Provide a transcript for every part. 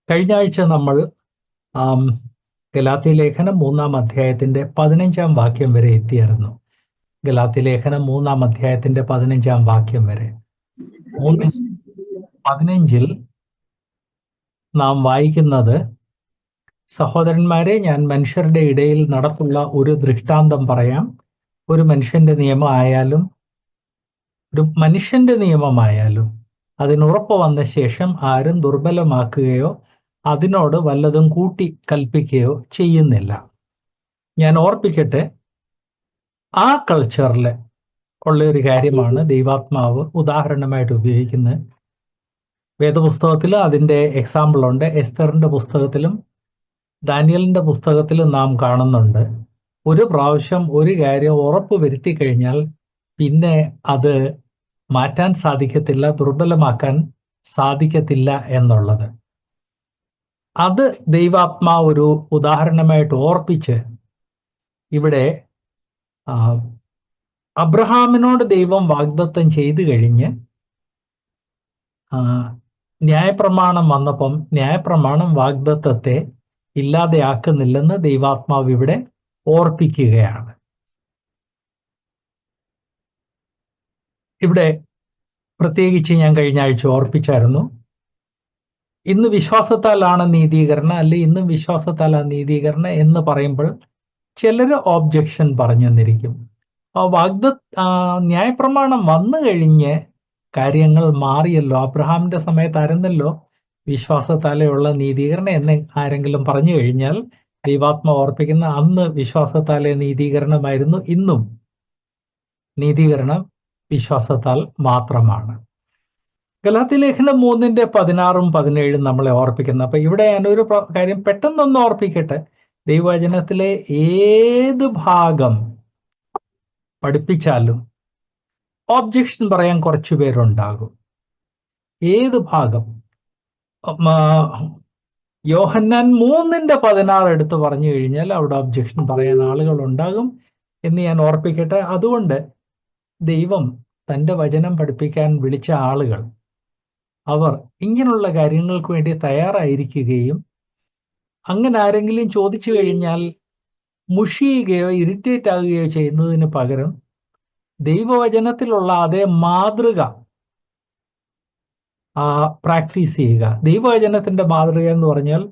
കഴിഞ്ഞ ആഴ്ച നമ്മൾ ഗലാത്യ ലേഖനം 3-ാം അധ്യായത്തിന്റെ 15-ാം വാക്യം വരെ എത്തിയായിരുന്നു. ഗലാത്യ ലേഖനം 3-ാം അധ്യായത്തിന്റെ 15-ാം വാക്യം വരെ. 3:15 നാം വായിക്കുന്നത്, സഹോദരന്മാരെ, ഞാൻ മനുഷ്യരുടെ ഇടയിൽ നടപ്പുള്ള ഒരു ദൃഷ്ടാന്തം പറയാം. ഒരു മനുഷ്യന്റെ നിയമമായാലും അതിനുറപ്പ് വന്ന ശേഷം ആരും ദുർബലമാക്കുകയോ അതിനോട് വല്ലതും കൂട്ടി കൽപ്പിക്കുകയോ ചെയ്യുന്നില്ല. ഞാൻ ഓർപ്പിക്കട്ടെ, ആ കൾച്ചറിൽ ഉള്ള ഒരു കാര്യമാണ് ദൈവാത്മാവ് ഉദാഹരണമായിട്ട് ഉപയോഗിക്കുന്നത്. വേദപുസ്തകത്തിൽ അതിൻ്റെ എക്സാമ്പിൾ ഉണ്ട്. എസ്തറിന്റെ പുസ്തകത്തിലും ദാനിയലിന്റെ പുസ്തകത്തിലും നാം കാണുന്നുണ്ട്. ഒരു പ്രാവശ്യം ഒരു കാര്യം ഉറപ്പ് വരുത്തി കഴിഞ്ഞാൽ പിന്നെ അത് മാറ്റാൻ സാധിക്കത്തില്ല, ദുർബലമാക്കാൻ സാധിക്കത്തില്ല എന്നുള്ളത്. അത് ദൈവാത്മാവ് ഒരു ഉദാഹരണമായിട്ട് ഓർപ്പിച്ച് ഇവിടെ അബ്രഹാമിനോട് ദൈവം വാഗ്ദത്തം ചെയ്തു കഴിഞ്ഞ് ന്യായപ്രമാണം വന്നപ്പം ന്യായപ്രമാണം വാഗ്ദത്തത്തെ ഇല്ലാതെയാക്കുന്നില്ലെന്ന് ദൈവാത്മാവ് ഇവിടെ ഓർപ്പിക്കുകയാണ്. ഇവിടെ പ്രത്യേകിച്ച് ഞാൻ കഴിഞ്ഞ ആഴ്ച ഓർപ്പിച്ചായിരുന്നു, ഇന്ന് വിശ്വാസത്താലാണ് നീതീകരണം, അല്ലെ ഇന്ന് വിശ്വാസത്താലാണ് നീതീകരണം എന്ന് പറയുമ്പോൾ ചിലര് ഓബ്ജക്ഷൻ പറഞ്ഞു തന്നിരിക്കും. ന്യായപ്രമാണം വന്നു കഴിഞ്ഞ് കാര്യങ്ങൾ മാറിയല്ലോ, അബ്രഹാമിന്റെ സമയത്തായിരുന്നല്ലോ വിശ്വാസത്താലെയുള്ള നീതീകരണം എന്ന് ആരെങ്കിലും പറഞ്ഞു കഴിഞ്ഞാൽ ദൈവാത്മ ഓർപ്പിക്കുന്ന, അന്ന് വിശ്വാസത്താലെ നീതീകരണമായിരുന്നു, ഇന്നും നീതീകരണം വിശ്വാസത്താൽ മാത്രമാണ്. ഗലാത്യ ലേഖനം 3:16-17 നമ്മളെ ഓർപ്പിക്കുന്നു. അപ്പൊ ഇവിടെ ഞാനൊരു കാര്യം പെട്ടെന്നൊന്ന് ഓർപ്പിക്കട്ടെ. ദൈവവചനത്തിലെ ഏത് ഭാഗം പഠിപ്പിച്ചാലും ഓബ്ജക്ഷൻ പറയാൻ കുറച്ചു പേരുണ്ടാകും. ഏത് ഭാഗം യോഹന്നാൻ 3:16 എടുത്ത് പറഞ്ഞു കഴിഞ്ഞാൽ അവിടെ ഒബ്ജക്ഷൻ പറയാൻ ആളുകൾ ഉണ്ടാകും എന്ന് ഞാൻ ഓർപ്പിക്കട്ടെ. അതുകൊണ്ട് ദൈവം തൻ്റെ വചനം പഠിപ്പിക്കാൻ വിളിച്ച ആളുകൾ, അവർ ഇങ്ങനെയുള്ള കാര്യങ്ങൾക്ക് വേണ്ടി തയ്യാറായിരിക്കുകയും അങ്ങനെ ആരെങ്കിലും ചോദിച്ചു കഴിഞ്ഞാൽ മുഷിയുകയോ ഇറിറ്റേറ്റ് ആകുകയോ ചെയ്യുന്നതിന് പകരം ദൈവവചനത്തിലുള്ള അതേ മാതൃക പ്രാക്ടീസ് ചെയ്യുക. ദൈവവചനത്തിന്റെ മാതൃക എന്ന് പറഞ്ഞാൽ,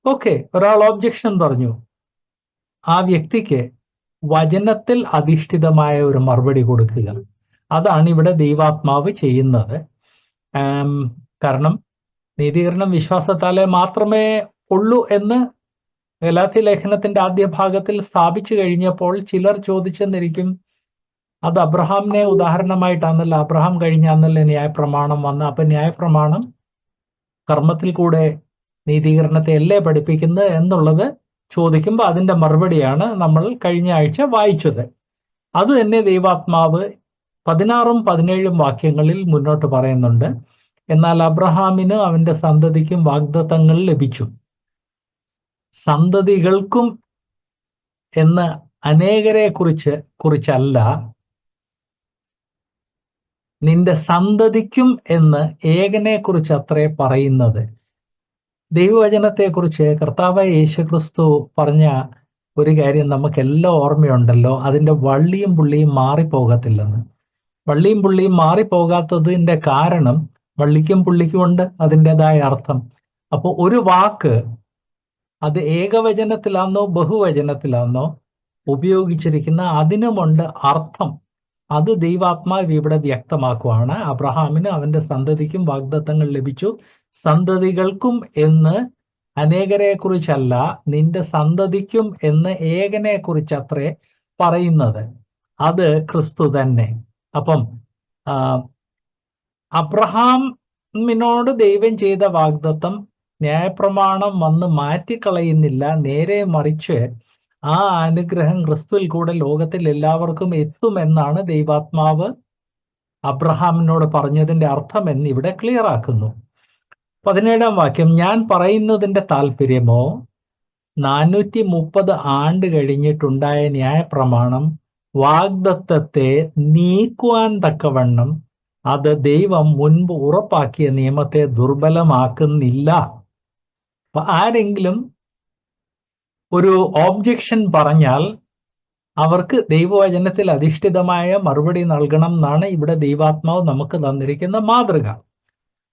ഓക്കെ, ഒരാൾ ഒബ്ജക്ഷൻ പറഞ്ഞു, ആ വ്യക്തിക്ക് വചനത്തിൽ അധിഷ്ഠിതമായ ഒരു മറുപടി കൊടുക്കുക. അതാണ് ഇവിടെ ദൈവാത്മാവ് ചെയ്യുന്നത്. കാരണം നീതീകരണം വിശ്വാസത്താലെ മാത്രമേ ഉള്ളൂ എന്ന് ഗലാത്യ ലേഖനത്തിന്റെ ആദ്യ ഭാഗത്തിൽ സ്ഥാപിച്ചു കഴിഞ്ഞപ്പോൾ ചിലർ ചോദിച്ചെന്നിരിക്കും, അത് അബ്രഹാമിനെ ഉദാഹരണമായിട്ടാണല്ലോ, അബ്രഹാം കഴിഞ്ഞാന്നല്ലേ ന്യായപ്രമാണം വന്ന്, അപ്പൊ ന്യായപ്രമാണം കർമ്മത്തിൽ കൂടെ നീതീകരണത്തെ അല്ലേ പഠിപ്പിക്കുന്നത് എന്നുള്ളത് ചോദിക്കുമ്പോൾ അതിന്റെ മറുപടിയാണ് നമ്മൾ കഴിഞ്ഞ ആഴ്ച വായിച്ചത്. അത് തന്നെ ദൈവാത്മാവ് 16-17 വാക്യങ്ങളിൽ മുന്നോട്ട് പറയുന്നുണ്ട്. എന്നാൽ അബ്രഹാമിന് അവന്റെ സന്തതിക്കും വാഗ്ദത്തങ്ങൾ ലഭിച്ചു. സന്തതികൾക്കും എന്ന് അനേകരെ കുറിച്ചല്ല, നിന്റെ സന്തതിക്കും എന്ന് ഏകനെ കുറിച്ച് അത്രേ പറയുന്നത്. ദൈവവചനത്തെക്കുറിച്ച് കർത്താവായ യേശുക്രിസ്തു പറഞ്ഞ ഒരു കാര്യം നമുക്കെല്ലാം ഓർമ്മയുണ്ടല്ലോ, അതിൻ്റെ വള്ളിയും പുള്ളിയും മാറിപ്പോകത്തില്ലെന്ന്. വള്ളിയും പുള്ളിയും മാറിപ്പോകാത്തതിൻ്റെ കാരണം വള്ളിക്കും പുള്ളിക്കും ഉണ്ട് അതിൻ്റെതായ അർത്ഥം. അപ്പോൾ ഒരു വാക്ക് അത് ഏകവചനത്തിലാണോ ബഹുവചനത്തിലാണോ ഉപയോഗിച്ചിരിക്കുന്ന അതിനുമുണ്ട് അർത്ഥം. അത് ദൈവാത്മാവ് ഇവിടെ വ്യക്തമാക്കുവാണ്. അബ്രഹാമിന് അവന്റെ സന്തതിക്കും വാഗ്ദത്തങ്ങൾ ലഭിച്ചു. സന്തതികൾക്കും എന്ന് അനേകരെ കുറിച്ചല്ല, നിന്റെ സന്തതിക്കും എന്ന് ഏകനെ കുറിച്ചത്രേ പറയുന്നത്. അത് ക്രിസ്തു തന്നെ. അപ്പം അബ്രഹാമിനോട് ദൈവം ചെയ്ത വാഗ്ദത്തം ന്യായപ്രമാണം വന്ന് മാറ്റിക്കളയുന്നില്ല, നേരെ മറിച്ച് ആ അനുഗ്രഹം ക്രിസ്തുവിൽ കൂടെ ലോകത്തിൽ എല്ലാവർക്കും എത്തുമെന്നാണ് ദൈവാത്മാവ് അബ്രഹാമിനോട് പറഞ്ഞതിന്റെ അർത്ഥം എന്ന് ഇവിടെ ക്ലിയർ ആക്കുന്നു. 17-ാം വാക്യം, ഞാൻ പറയുന്നതിന്റെ താല്പര്യമോ 430 ആണ്ട് കഴിഞ്ഞിട്ടുണ്ടായ ന്യായപ്രമാണം വാഗ്ദത്തത്തെ നീക്കുവാൻ തക്കവണ്ണം അത് ദൈവം മുൻപ് ഉറപ്പാക്കിയ നിയമത്തെ ദുർബലമാക്കുന്നില്ല. അപ്പൊ ആരെങ്കിലും ഒരു ഓബ്ജെക്ഷൻ പറഞ്ഞാൽ അവർക്ക് ദൈവവചനത്തിൽ അധിഷ്ഠിതമായ മറുപടി നൽകണം എന്നാണ് ഇവിടെ ദൈവാത്മാവ് നമുക്ക് തന്നിരിക്കുന്ന മാതൃക.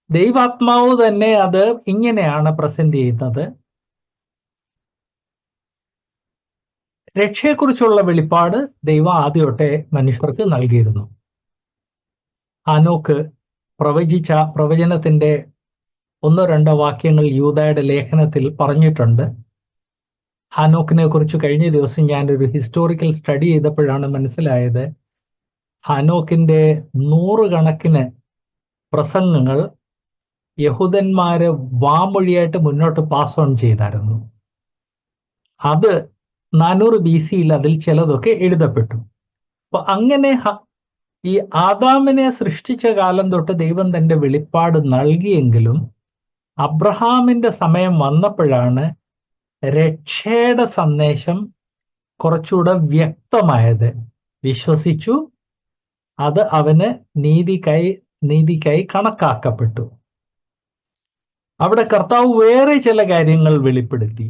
ദൈവാത്മാവ് തന്നെ അത് ഇങ്ങനെയാണ് പ്രസന്റ് ചെയ്യുന്നത്. രക്ഷയെക്കുറിച്ചുള്ള വെളിപ്പാട് ദൈവം ആദ്യമൊട്ടെ മനുഷ്യർക്ക് നൽകിയിരുന്നു. ഹാനോക്ക് പ്രവചിച്ച പ്രവചനത്തിന്റെ 1-2 വാക്യങ്ങൾ യൂദായുടെ ലേഖനത്തിൽ പറഞ്ഞിട്ടുണ്ട്. ഹാനോക്കിനെ കുറിച്ച് കഴിഞ്ഞ ദിവസം ഞാനൊരു ഹിസ്റ്റോറിക്കൽ സ്റ്റഡി ചെയ്തപ്പോഴാണ് മനസ്സിലായത്, ഹാനോക്കിന്റെ 100 കണക്കിന് പ്രസംഗങ്ങൾ യഹൂദന്മാര് വാമൊഴിയായിട്ട് മുന്നോട്ട് പാസ് ഓൺ ചെയ്തായിരുന്നു. അത് 400 BC അതിൽ ചിലതൊക്കെ എഴുതപ്പെട്ടു. അപ്പൊ അങ്ങനെ ഈ ആദാമിനെ സൃഷ്ടിച്ച കാലം തൊട്ട് ദൈവം തന്റെ വെളിപ്പാട് നൽകിയെങ്കിലും അബ്രഹാമിന്റെ സമയം വന്നപ്പോഴാണ് രക്ഷയുടെ സന്ദേശം കുറച്ചുകൂടെ വ്യക്തമായത്. വിശ്വസിച്ചു, അത് അവന് നീതിക്കായി കണക്കാക്കപ്പെട്ടു. അവിടെ കർത്താവ് വേറെ ചില കാര്യങ്ങൾ വെളിപ്പെടുത്തി.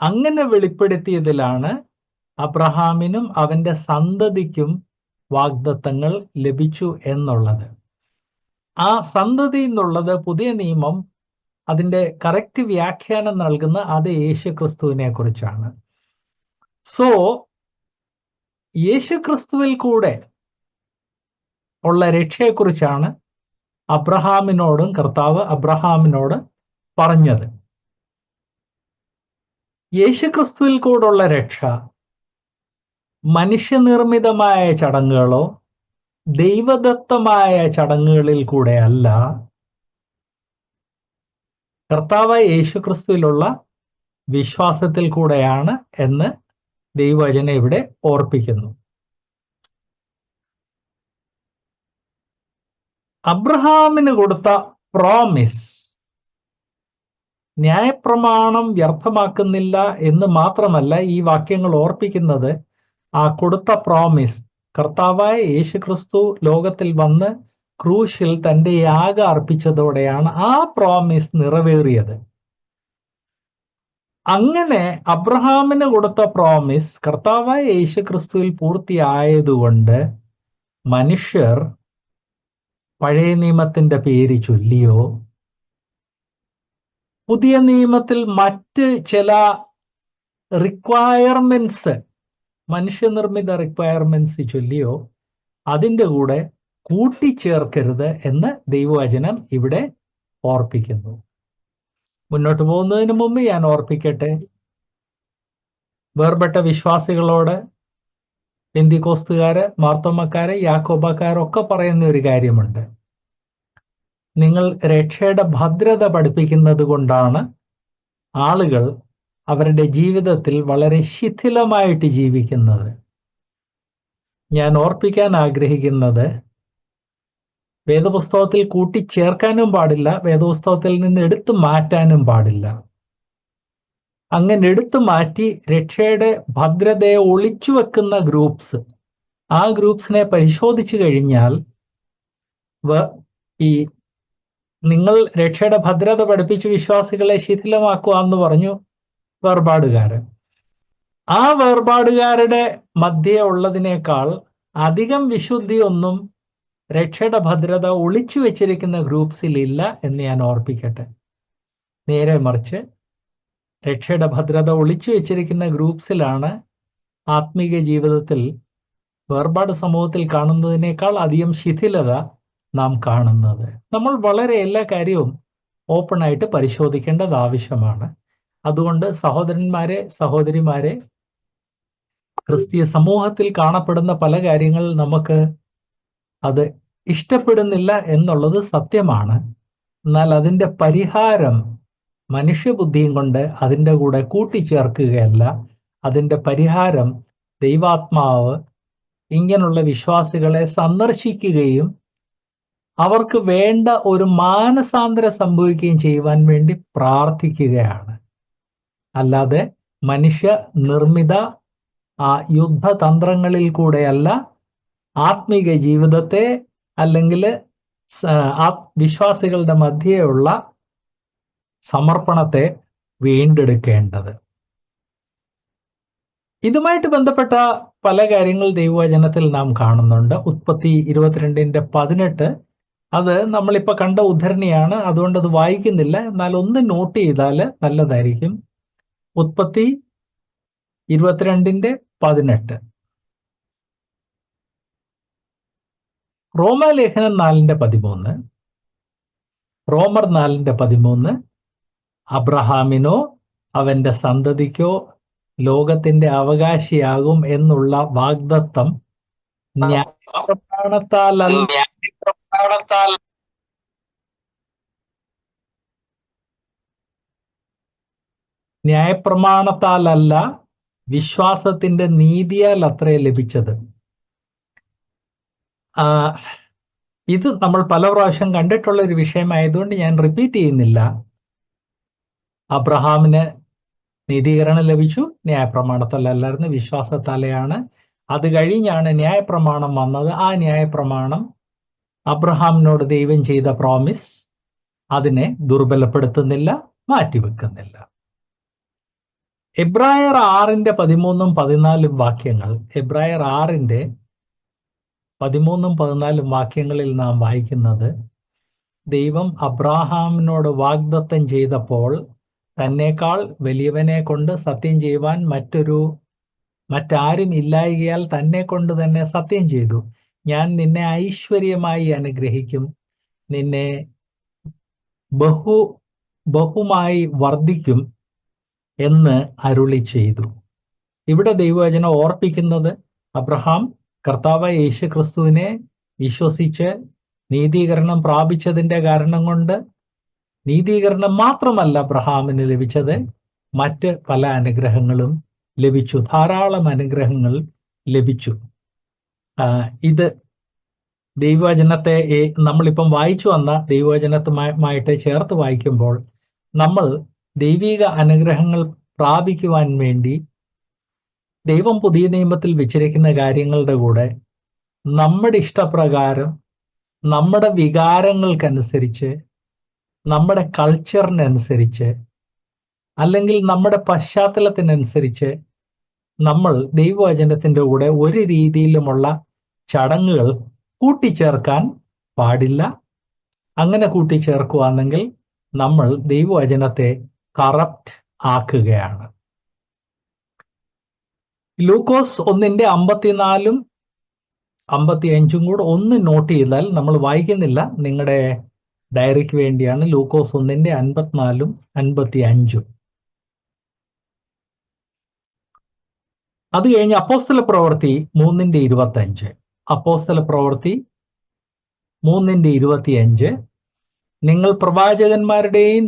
അങ്ങനെ വെളിപ്പെടുത്തിയതിലാണ് അബ്രഹാമിനും അവന്റെ സന്തതിക്കും വാഗ്ദത്തങ്ങൾ ലഭിച്ചു എന്നുള്ളത്. ആ സന്തതി എന്നുള്ളത് പുതിയ നിയമം അതിന്റെ കറക്റ്റ് വ്യാഖ്യാനം നൽകുന്ന അത് യേശുക്രിസ്തുവിനെ കുറിച്ചാണ്. സോ യേശുക്രിസ്തുവിൽ കൂടെ ഉള്ള രക്ഷയെക്കുറിച്ചാണ് കർത്താവ് അബ്രഹാമിനോട് പറഞ്ഞത്. യേശുക്രിസ്തുവിൽ കൂടെയുള്ള രക്ഷ മനുഷ്യനിർമ്മിതമായ ചടങ്ങുകളോ ദൈവദത്തമായ ചടങ്ങുകളിൽ കൂടെ അല്ല, കർത്താവായ യേശുക്രിസ്തുവിലുള്ള വിശ്വാസത്തിൽ കൂടെയാണ് എന്ന് ദൈവവചനം ഇവിടെ ഓർപ്പിക്കുന്നു. അബ്രഹാമിന് കൊടുത്ത പ്രോമിസ് ന്യായപ്രമാണം വ്യർത്ഥമാക്കുന്നില്ല എന്ന് മാത്രമല്ല, ഈ വാക്യങ്ങൾ ഓർപ്പിക്കുന്നത് ആ കൊടുത്ത പ്രോമിസ് കർത്താവായ യേശുക്രിസ്തു ലോകത്തിൽ വന്ന് ക്രൂശിൽ തന്റെ യാഗം അർപ്പിച്ചതോടെയാണ് ആ പ്രോമിസ് നിറവേറിയത്. അങ്ങനെ അബ്രഹാമിന് കൊടുത്ത പ്രോമിസ് കർത്താവായ യേശുക്രിസ്തുവിൽ പൂർത്തിയായതുകൊണ്ട് മനുഷ്യർ പഴയ നിയമത്തിന്റെ പേര് ചൊല്ലിയോ പുതിയ നിയമത്തിൽ മറ്റ് ചില റിക്വയർമെന്റ്സ്, മനുഷ്യനിർമ്മിത റിക്വയർമെന്റ്സ് ചൊല്ലിയോ അതിൻ്റെ കൂടെ കൂട്ടിച്ചേർക്കരുത് എന്ന് ദൈവവചനം ഇവിടെ ഓർപ്പിക്കുന്നു. മുന്നോട്ട് പോകുന്നതിന് മുമ്പ് ഞാൻ ഓർപ്പിക്കട്ടെ, വേർപെട്ട വിശ്വാസികളോട് പെന്തിക്കോസ്തുകാര്, മാർത്തോമക്കാര്, യാക്കോബക്കാരൊക്കെ പറയുന്ന ഒരു കാര്യമുണ്ട്. നിങ്ങൾ രക്ഷയുടെ ഭദ്രത പഠിപ്പിക്കുന്നത് കൊണ്ടാണ് ആളുകൾ അവരുടെ ജീവിതത്തിൽ വളരെ ശിഥിലമായിട്ട് ജീവിക്കുന്നത്. ഞാൻ ഓർപ്പിക്കാൻ ആഗ്രഹിക്കുന്നത്, വേദപുസ്തകത്തിൽ കൂട്ടിച്ചേർക്കാനും പാടില്ല, വേദപുസ്തകത്തിൽ നിന്ന് എടുത്തു മാറ്റാനും പാടില്ല. അങ്ങനെ എടുത്തു മാറ്റി രക്ഷയുടെ ഭദ്രതയെ ഒളിച്ചു വെക്കുന്ന ഗ്രൂപ്പ്സ്, ആ ഗ്രൂപ്പ്സിനെ പരിശോധിച്ചു കഴിഞ്ഞാൽ ഈ നിങ്ങൾ രക്ഷയുടെ ഭദ്രത പഠിപ്പിച്ച് വിശ്വാസികളെ ശിഥിലമാക്കുക എന്ന് പറഞ്ഞു വേർപാടുകാര്. ആ വേർപാടുകാരുടെ മധ്യേ ഉള്ളതിനേക്കാൾ അധികം വിശുദ്ധിയൊന്നും രക്ഷയുടെ ഭദ്രത ഒളിച്ചു വെച്ചിരിക്കുന്ന ഗ്രൂപ്പ്സിൽ ഇല്ല എന്ന് ഞാൻ ഓർപ്പിക്കട്ടെ. നേരെ മറിച്ച് രക്ഷയുടെ ഭദ്രത ഒളിച്ചു വെച്ചിരിക്കുന്ന ഗ്രൂപ്പ്സിലാണ് ആത്മീക ജീവിതത്തിൽ വേർപാട് സമൂഹത്തിൽ കാണുന്നതിനേക്കാൾ അധികം ശിഥിലത നാം കാണുന്നത്. നമ്മൾ വളരെ എല്ലാ കാര്യവും ഓപ്പണായിട്ട് പരിശോധിക്കേണ്ടത് ആവശ്യമാണ്. അതുകൊണ്ട് സഹോദരന്മാരെ, സഹോദരിമാരെ, ക്രിസ്തീയ സമൂഹത്തിൽ കാണപ്പെടുന്ന പല കാര്യങ്ങൾ നമുക്ക് അത് ഇഷ്ടപ്പെടുന്നില്ല എന്നുള്ളത് സത്യമാണ്. എന്നാൽ അതിൻ്റെ പരിഹാരം മനുഷ്യബുദ്ധിയും കൊണ്ട് അതിൻ്റെ കൂടെ കൂട്ടിച്ചേർക്കുകയല്ല. അതിൻ്റെ പരിഹാരം ദൈവാത്മാവ് ഇങ്ങനെയുള്ള വിശ്വാസികളെ സന്ദർശിക്കുകയും അവർക്ക് വേണ്ട ഒരു മാനസാന്തരം സംഭവിക്കുകയും ചെയ്യുവാൻ വേണ്ടി പ്രാർത്ഥിക്കുകയാണ്. അല്ലാതെ മനുഷ്യ നിർമ്മിത യുദ്ധതന്ത്രങ്ങളിൽ കൂടെയല്ല ആത്മീക ജീവിതത്തെ അല്ലെങ്കിൽ വിശ്വാസികളുടെ മധ്യേയുള്ള സമർപ്പണത്തെ വീണ്ടെടുക്കേണ്ടത്. ഇതുമായിട്ട് ബന്ധപ്പെട്ട പല കാര്യങ്ങൾ ദൈവവചനത്തിൽ നാം കാണുന്നുണ്ട്. ഉൽപ്പത്തി 22:18 അത് നമ്മളിപ്പോൾ കണ്ട ഉദ്ധരണിയാണ്, അതുകൊണ്ട് അത് വായിക്കുന്നില്ല. എന്നാൽ ഒന്ന് നോട്ട് ചെയ്താൽ നല്ലതായിരിക്കും. ഉൽപ്പത്തി 22:18. റോമാലേഖനം 4:13. റോമർ 4:13 അബ്രഹാമിനോ അവന്റെ സന്തതിക്കോ ലോകത്തിന്റെ അവകാശിയാകും എന്നുള്ള വാഗ്ദത്തം ന്യായപ്രമാണത്താലല്ല വിശ്വാസത്തിന്റെ നീതിയാൽ അത്രേ ലഭിച്ചത്. ഇത് നമ്മൾ പല പ്രാവശ്യം കണ്ടിട്ടുള്ള ഒരു വിഷയമായതുകൊണ്ട് ഞാൻ റിപ്പീറ്റ് ചെയ്യുന്നില്ല. അബ്രഹാമിന് നീതീകരണം ലഭിച്ചു, ന്യായപ്രമാണത്താലല്ലായിരുന്നു, വിശ്വാസത്താലെയാണ്. അത് കഴിഞ്ഞാണ് ന്യായപ്രമാണം വന്നത്. ആ ന്യായപ്രമാണം അബ്രഹാമിനോട് ദൈവം ചെയ്ത പ്രോമിസ് അതിനെ ദുർബലപ്പെടുത്തുന്നില്ല, മാറ്റിവെക്കുന്നില്ല. എബ്രായർ 6:13-14 വാക്യങ്ങൾ, എബ്രായർ 6:13-14 വാക്യങ്ങളിൽ നാം വായിക്കുന്നത്, ദൈവം അബ്രാഹാമിനോട് വാഗ്ദത്തം ചെയ്തപ്പോൾ തന്നേക്കാൾ വലിയവനെ കൊണ്ട് സത്യം ചെയ്യുവാൻ മറ്റാരും ഇല്ലായകയാൽ തന്നെ കൊണ്ട് തന്നെ സത്യം ചെയ്തു. ഞാൻ നിന്നെ ഐശ്വര്യമായി അനുഗ്രഹിക്കും, നിന്നെ ബഹുമായി വർദ്ധിക്കും എന്ന് അരുളി ചെയ്തു. ഇവിടെ ദൈവവചനം ഓർപ്പിക്കുന്നത് അബ്രഹാം കർത്താവായ യേശു ക്രിസ്തുവിനെ വിശ്വസിച്ച് നീതീകരണം പ്രാപിച്ചതിന്റെ കാരണം കൊണ്ട് നീതീകരണം മാത്രമല്ല അബ്രഹാമിന് ലഭിച്ചത്, മറ്റ് പല അനുഗ്രഹങ്ങളും ലഭിച്ചു, ധാരാളം അനുഗ്രഹങ്ങൾ ലഭിച്ചു. ഇത് ദൈവവചനത്തെ നമ്മളിപ്പം വായിച്ചു വന്ന ദൈവവചനത്തുമായിട്ട് ചേർത്ത് വായിക്കുമ്പോൾ നമ്മൾ ദൈവിക അനുഗ്രഹങ്ങൾ പ്രാപിക്കുവാൻ വേണ്ടി ദൈവം പുതിയ നിയമത്തിൽ വെച്ചിരിക്കുന്ന കാര്യങ്ങളുടെ കൂടെ നമ്മുടെ ഇഷ്ടപ്രകാരം, നമ്മുടെ വികാരങ്ങൾക്കനുസരിച്ച്, നമ്മുടെ കൾച്ചറിനനുസരിച്ച്, അല്ലെങ്കിൽ നമ്മുടെ പശ്ചാത്തലത്തിനനുസരിച്ച് നമ്മൾ ദൈവവചനത്തിൻ്റെ കൂടെ ഒരു രീതിയിലുമുള്ള ചടങ്ങുകൾ കൂട്ടിച്ചേർക്കാൻ പാടില്ല. അങ്ങനെ കൂട്ടിച്ചേർക്കുകയാണെങ്കിൽ നമ്മൾ ദൈവവചനത്തെ കറപ്റ്റ് ആക്കുകയാണ്. ലൂക്കോസ് 1:54-55 കൂടെ ഒന്ന് നോട്ട് ചെയ്താൽ, നമ്മൾ വായിക്കുന്നില്ല, നിങ്ങളുടെ ഡയറിക്ക് വേണ്ടിയാണ്. ലൂക്കോസ് 1:54-55. അത് കഴിഞ്ഞ് അപ്പോസ്തല പ്രവൃത്തി 3:25. അപ്പോസ്തല പ്രവൃത്തി 3:25 നിങ്ങൾ പ്രവാചകന്മാരുടെയും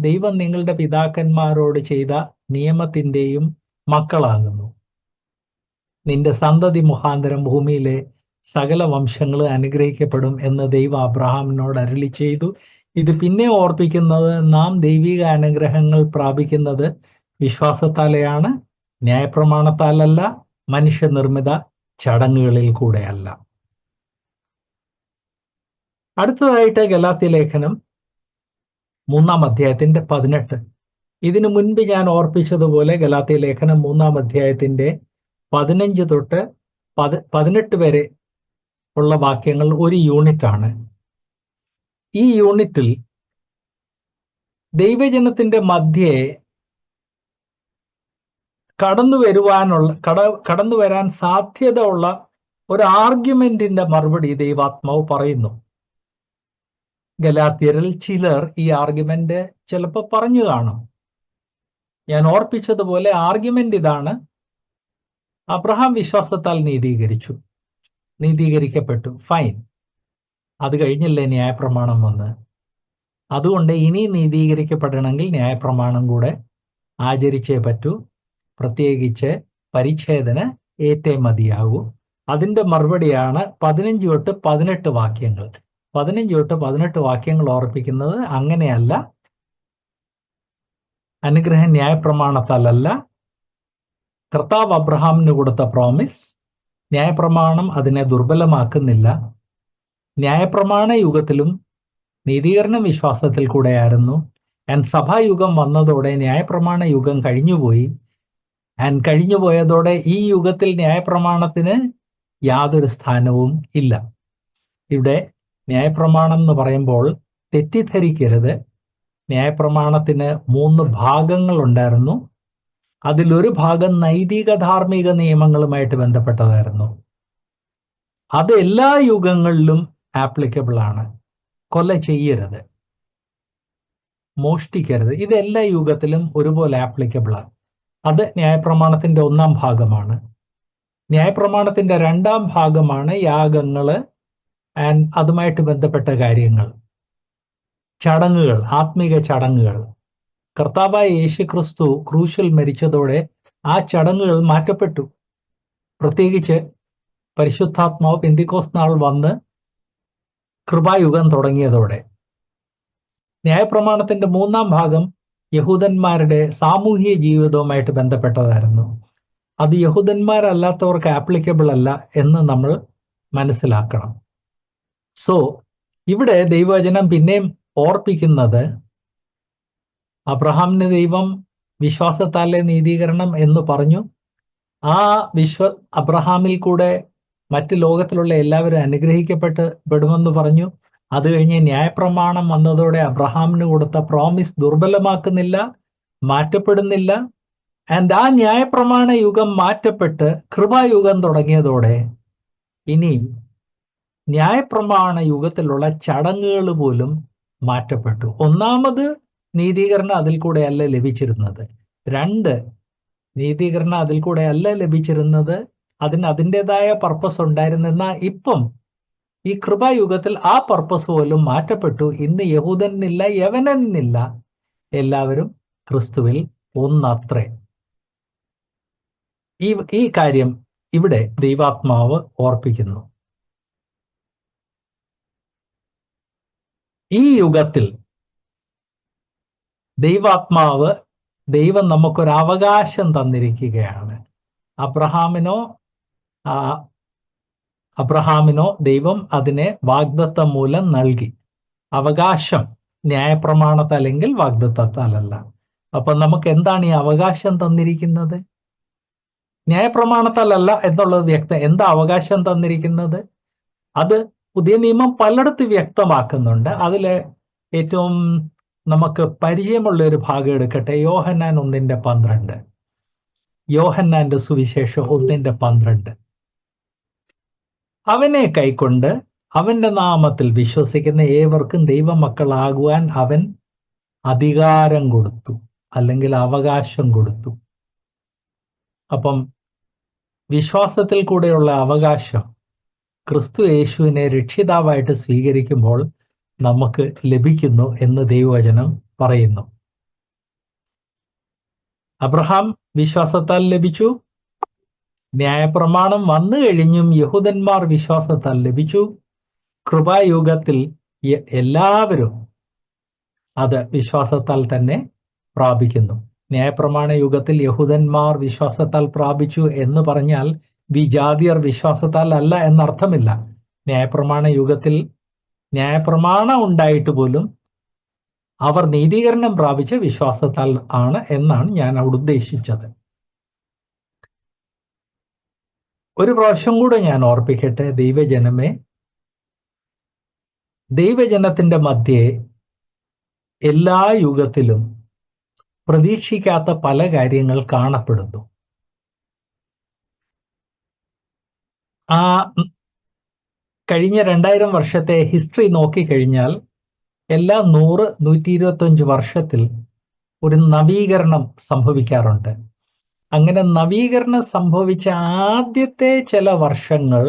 ദൈവം നിങ്ങളുടെ പിതാക്കന്മാരോട് ചെയ്ത നിയമത്തിൻ്റെയും മക്കളാകുന്നു. നിന്റെ സന്തതി മുഖാന്തരം ഭൂമിയിലെ സകല വംശങ്ങൾ അനുഗ്രഹിക്കപ്പെടും എന്ന് ദൈവം അബ്രഹാമിനോട് അരുളി ചെയ്തു. ഇത് പിന്നെ ഓർപ്പിക്കുന്നത് നാം ദൈവിക അനുഗ്രഹങ്ങൾ പ്രാപിക്കുന്നത് വിശ്വാസത്താലെയാണ്, ന്യായപ്രമാണത്താലല്ല, മനുഷ്യനിർമ്മിത ചടങ്ങുകളിൽ കൂടെയല്ല. അടുത്തതായിട്ട് ഗലാത്യ ലേഖനം 3:18. ഇതിനു മുൻപ് ഞാൻ ഓർപ്പിച്ചതുപോലെ ഗലാത്യ ലേഖനം 3:15-18 വരെ ഉള്ള വാക്യങ്ങൾ ഒരു യൂണിറ്റാണ്. ഈ യൂണിറ്റിൽ ദൈവജനത്തിന്റെ മധ്യേ കടന്നു വരാൻ സാധ്യത ഉള്ള ഒരു ആർഗ്യുമെന്റിന്റെ മറുപടി ദൈവാത്മാവ് പറയുന്നു. ഗലാത്യരിൽ ചിലർ ഈ ആർഗ്യുമെന്റ് ചിലപ്പോൾ പറഞ്ഞു കാണും. ഞാൻ ഓർപ്പിച്ചതുപോലെ ആർഗ്യുമെന്റ് ഇതാണ്: അബ്രഹാം വിശ്വാസത്താൽ നീതീകരിക്കപ്പെട്ടു, ഫൈൻ. അത് കഴിഞ്ഞല്ലേ ന്യായപ്രമാണം വന്ന്. അതുകൊണ്ട് ഇനി നീതീകരിക്കപ്പെടണമെങ്കിൽ ന്യായപ്രമാണം കൂടെ ആചരിച്ചേ പറ്റൂ, പ്രത്യേകിച്ച് പരിച്ഛേദന ഏറ്റേ മതിയാകൂ. അതിന്റെ മറുപടിയാണ് 15-18 വാക്യങ്ങൾ. 15-18 വാക്യങ്ങൾ ഓർപ്പിക്കുന്നത് അങ്ങനെയല്ല, അനുഗ്രഹം ന്യായപ്രമാണത്താലല്ല, കർത്താവ് അബ്രഹാമിന് കൊടുത്ത പ്രോമിസ്, ന്യായപ്രമാണം അതിനെ ദുർബലമാക്കുന്നില്ല. ന്യായപ്രമാണ യുഗത്തിലും നീതീകരണ വിശ്വാസത്തിൽ കൂടെയായിരുന്നു. ആൻഡ് സഭായുഗം വന്നതോടെ ന്യായപ്രമാണ യുഗം കഴിഞ്ഞുപോയി. ആൻഡ് കഴിഞ്ഞുപോയതോടെ ഈ യുഗത്തിൽ ന്യായപ്രമാണത്തിന് യാതൊരു സ്ഥാനവും ഇല്ല. ഇവിടെ ന്യായപ്രമാണം എന്ന് പറയുമ്പോൾ തെറ്റിദ്ധരിക്കരുത്. ന്യായപ്രമാണത്തിന് 3 ഭാഗങ്ങൾ ഉണ്ടായിരുന്നു. അതിലൊരു ഭാഗം നൈതിക ധാർമ്മിക നിയമങ്ങളുമായിട്ട് ബന്ധപ്പെട്ടതായിരുന്നു. അത് എല്ലാ യുഗങ്ങളിലും ആപ്ലിക്കബിൾ ആണ്. കൊല ചെയ്യരുത്, മോഷ്ടിക്കരുത്, ഇത് എല്ലാ യുഗത്തിലും ഒരുപോലെ ആപ്ലിക്കബിൾ ആണ്. അത് ന്യായപ്രമാണത്തിന്റെ 1-ാം ഭാഗമാണ്. ന്യായപ്രമാണത്തിന്റെ 2-ാം ഭാഗമാണ് യാഗങ്ങള് ആൻഡ് അതുമായിട്ട് ബന്ധപ്പെട്ട കാര്യങ്ങൾ, ചടങ്ങുകൾ, ആത്മീക ചടങ്ങുകൾ. കർത്താവായ യേശുക്രിസ്തു ക്രൂശിൽ മരിച്ചതോടെ ആ ചടങ്ങുകൾ മാറ്റപ്പെട്ടു. പ്രത്യേകിച്ച് പരിശുദ്ധാത്മാവ് പെന്തിക്കോസ്ത് നാൾ വന്ന് കൃപായുഗം തുടങ്ങിയതോടെ. ന്യായപ്രമാണത്തിന്റെ 3-ാം ഭാഗം യഹൂദന്മാരുടെ സാമൂഹിക ജീവിതവുമായിട്ട് ബന്ധപ്പെട്ടതായിരുന്നു. അത് യഹൂദന്മാരല്ലാത്തവർക്ക് ആപ്ലിക്കബിൾ അല്ല എന്ന് നമ്മൾ മനസ്സിലാക്കണം. സോ ഇവിടെ ദൈവവചനം പിന്നെയും ഓർപ്പിക്കുന്നത്, അബ്രഹാമിന് ദൈവം വിശ്വാസത്താലെ നീതീകരണം എന്ന് പറഞ്ഞു. ആ അബ്രഹാമിൽ കൂടെ മറ്റ് ലോകത്തിലുള്ള എല്ലാവരും അനുഗ്രഹിക്കപ്പെടുമെന്ന് പറഞ്ഞു. അത് കഴിഞ്ഞ് ന്യായപ്രമാണം വന്നതോടെ അബ്രഹാമിന് കൊടുത്ത പ്രോമിസ് ദുർബലമാക്കുന്നില്ല, മാറ്റപ്പെടുന്നില്ല. ആൻഡ് ആ ന്യായപ്രമാണ യുഗം മാറ്റപ്പെട്ട് കൃപായുഗം തുടങ്ങിയതോടെ ഇനിയും ന്യായപ്രമാണ യുഗത്തിലുള്ള ചടങ്ങുകൾ പോലും മാറ്റപ്പെട്ടു. ഒന്നാമത് നീതീകരണം അതിൽ കൂടെ അല്ല ലഭിച്ചിരുന്നത്. 2, നീതീകരണം അതിൽ കൂടെ അല്ല ലഭിച്ചിരുന്നത്, അതിന് അതിൻ്റെതായ പർപ്പസ് ഉണ്ടായിരുന്നു. എന്നാൽ ഇപ്പം ഈ കൃപായുഗത്തിൽ ആ പർപ്പസ് പോലും മാറ്റപ്പെട്ടു. ഇന്ന് യഹൂദനെന്നില്ല, യവനനെന്നില്ല, എല്ലാവരും ക്രിസ്തുവിൽ ഒന്നത്രേ. ഈ കാര്യം ഇവിടെ ദൈവാത്മാവ് ഓർപ്പിക്കുന്നു. ഈ യുഗത്തിൽ ദൈവം നമുക്കൊരു അവകാശം തന്നിരിക്കുകയാണ്. അബ്രഹാമിനോ ദൈവം അതിനെ വാഗ്ദത്തം മൂലം നൽകി. അവകാശം ന്യായപ്രമാണത്താൽ അല്ലെങ്കിൽ വാഗ്ദത്തത്താലല്ല. അപ്പൊ നമുക്ക് എന്താണ് ഈ അവകാശം തന്നിരിക്കുന്നത്? ന്യായപ്രമാണത്താലല്ല എന്നുള്ളത് വ്യക്തം. എന്താ അവകാശം തന്നിരിക്കുന്നത്? അത് പുതിയ നിയമം പലയിടത്ത് വ്യക്തമാക്കുന്നുണ്ട്. അതില് ഏറ്റവും നമുക്ക് പരിചയമുള്ള ഒരു ഭാഗം എടുക്കട്ടെ. യോഹന്നാൻ 1:12. യോഹന്നാന്റെ സുവിശേഷം 1:12. അവനെ കൈക്കൊണ്ട് അവന്റെ നാമത്തിൽ വിശ്വസിക്കുന്ന ഏവർക്കും ദൈവമക്കളാകുവാൻ അവൻ അധികാരം കൊടുത്തു, അല്ലെങ്കിൽ അവകാശം കൊടുത്തു. അപ്പം വിശ്വാസത്തിൽ കൂടെയുള്ള അവകാശം ക്രിസ്തു യേശുവിനെ രക്ഷിതാവായിട്ട് സ്വീകരിക്കുമ്പോൾ നമുക്ക് ലഭിക്കുന്നു എന്ന് ദൈവവചനം പറയുന്നു. അബ്രഹാം വിശ്വാസത്താൽ ലഭിച്ചു. ന്യായപ്രമാണം വന്നു കഴിഞ്ഞും യഹൂദന്മാർ വിശ്വാസത്താൽ ലഭിച്ചു. കൃപായുഗത്തിൽ എല്ലാവരും അത് വിശ്വാസത്താൽ തന്നെ പ്രാപിക്കുന്നു. ന്യായപ്രമാണ യുഗത്തിൽ യഹൂദന്മാർ വിശ്വാസത്താൽ പ്രാപിച്ചു എന്ന് പറഞ്ഞാൽ വിജാതിയർ വിശ്വാസത്താൽ അല്ല എന്നർത്ഥമില്ല. ന്യായപ്രമാണ യുഗത്തിൽ ന്യായപ്രമാണം ഉണ്ടായിട്ട് പോലും അവർ നീതീകരണം പ്രാപിച്ച വിശ്വാസത്താൽ ആണ് എന്നാണ് ഞാൻ അവിടെ ഉദ്ദേശിച്ചത്. ഒരു പ്രാവശ്യം കൂടെ ഞാൻ ഓർപ്പിക്കട്ടെ, ദൈവജനത്തിന്റെ മധ്യേ എല്ലാ യുഗത്തിലും പ്രതീക്ഷിക്കാത്ത പല കാര്യങ്ങൾ കാണപ്പെടുന്നു. ആ കഴിഞ്ഞ 2000 വർഷത്തെ ഹിസ്റ്ററി നോക്കിക്കഴിഞ്ഞാൽ എല്ലാ 100-125 വർഷത്തിൽ ഒരു നവീകരണം സംഭവിക്കാറുണ്ട്. അങ്ങനെ നവീകരണം സംഭവിച്ച ആദ്യത്തെ ചില വർഷങ്ങൾ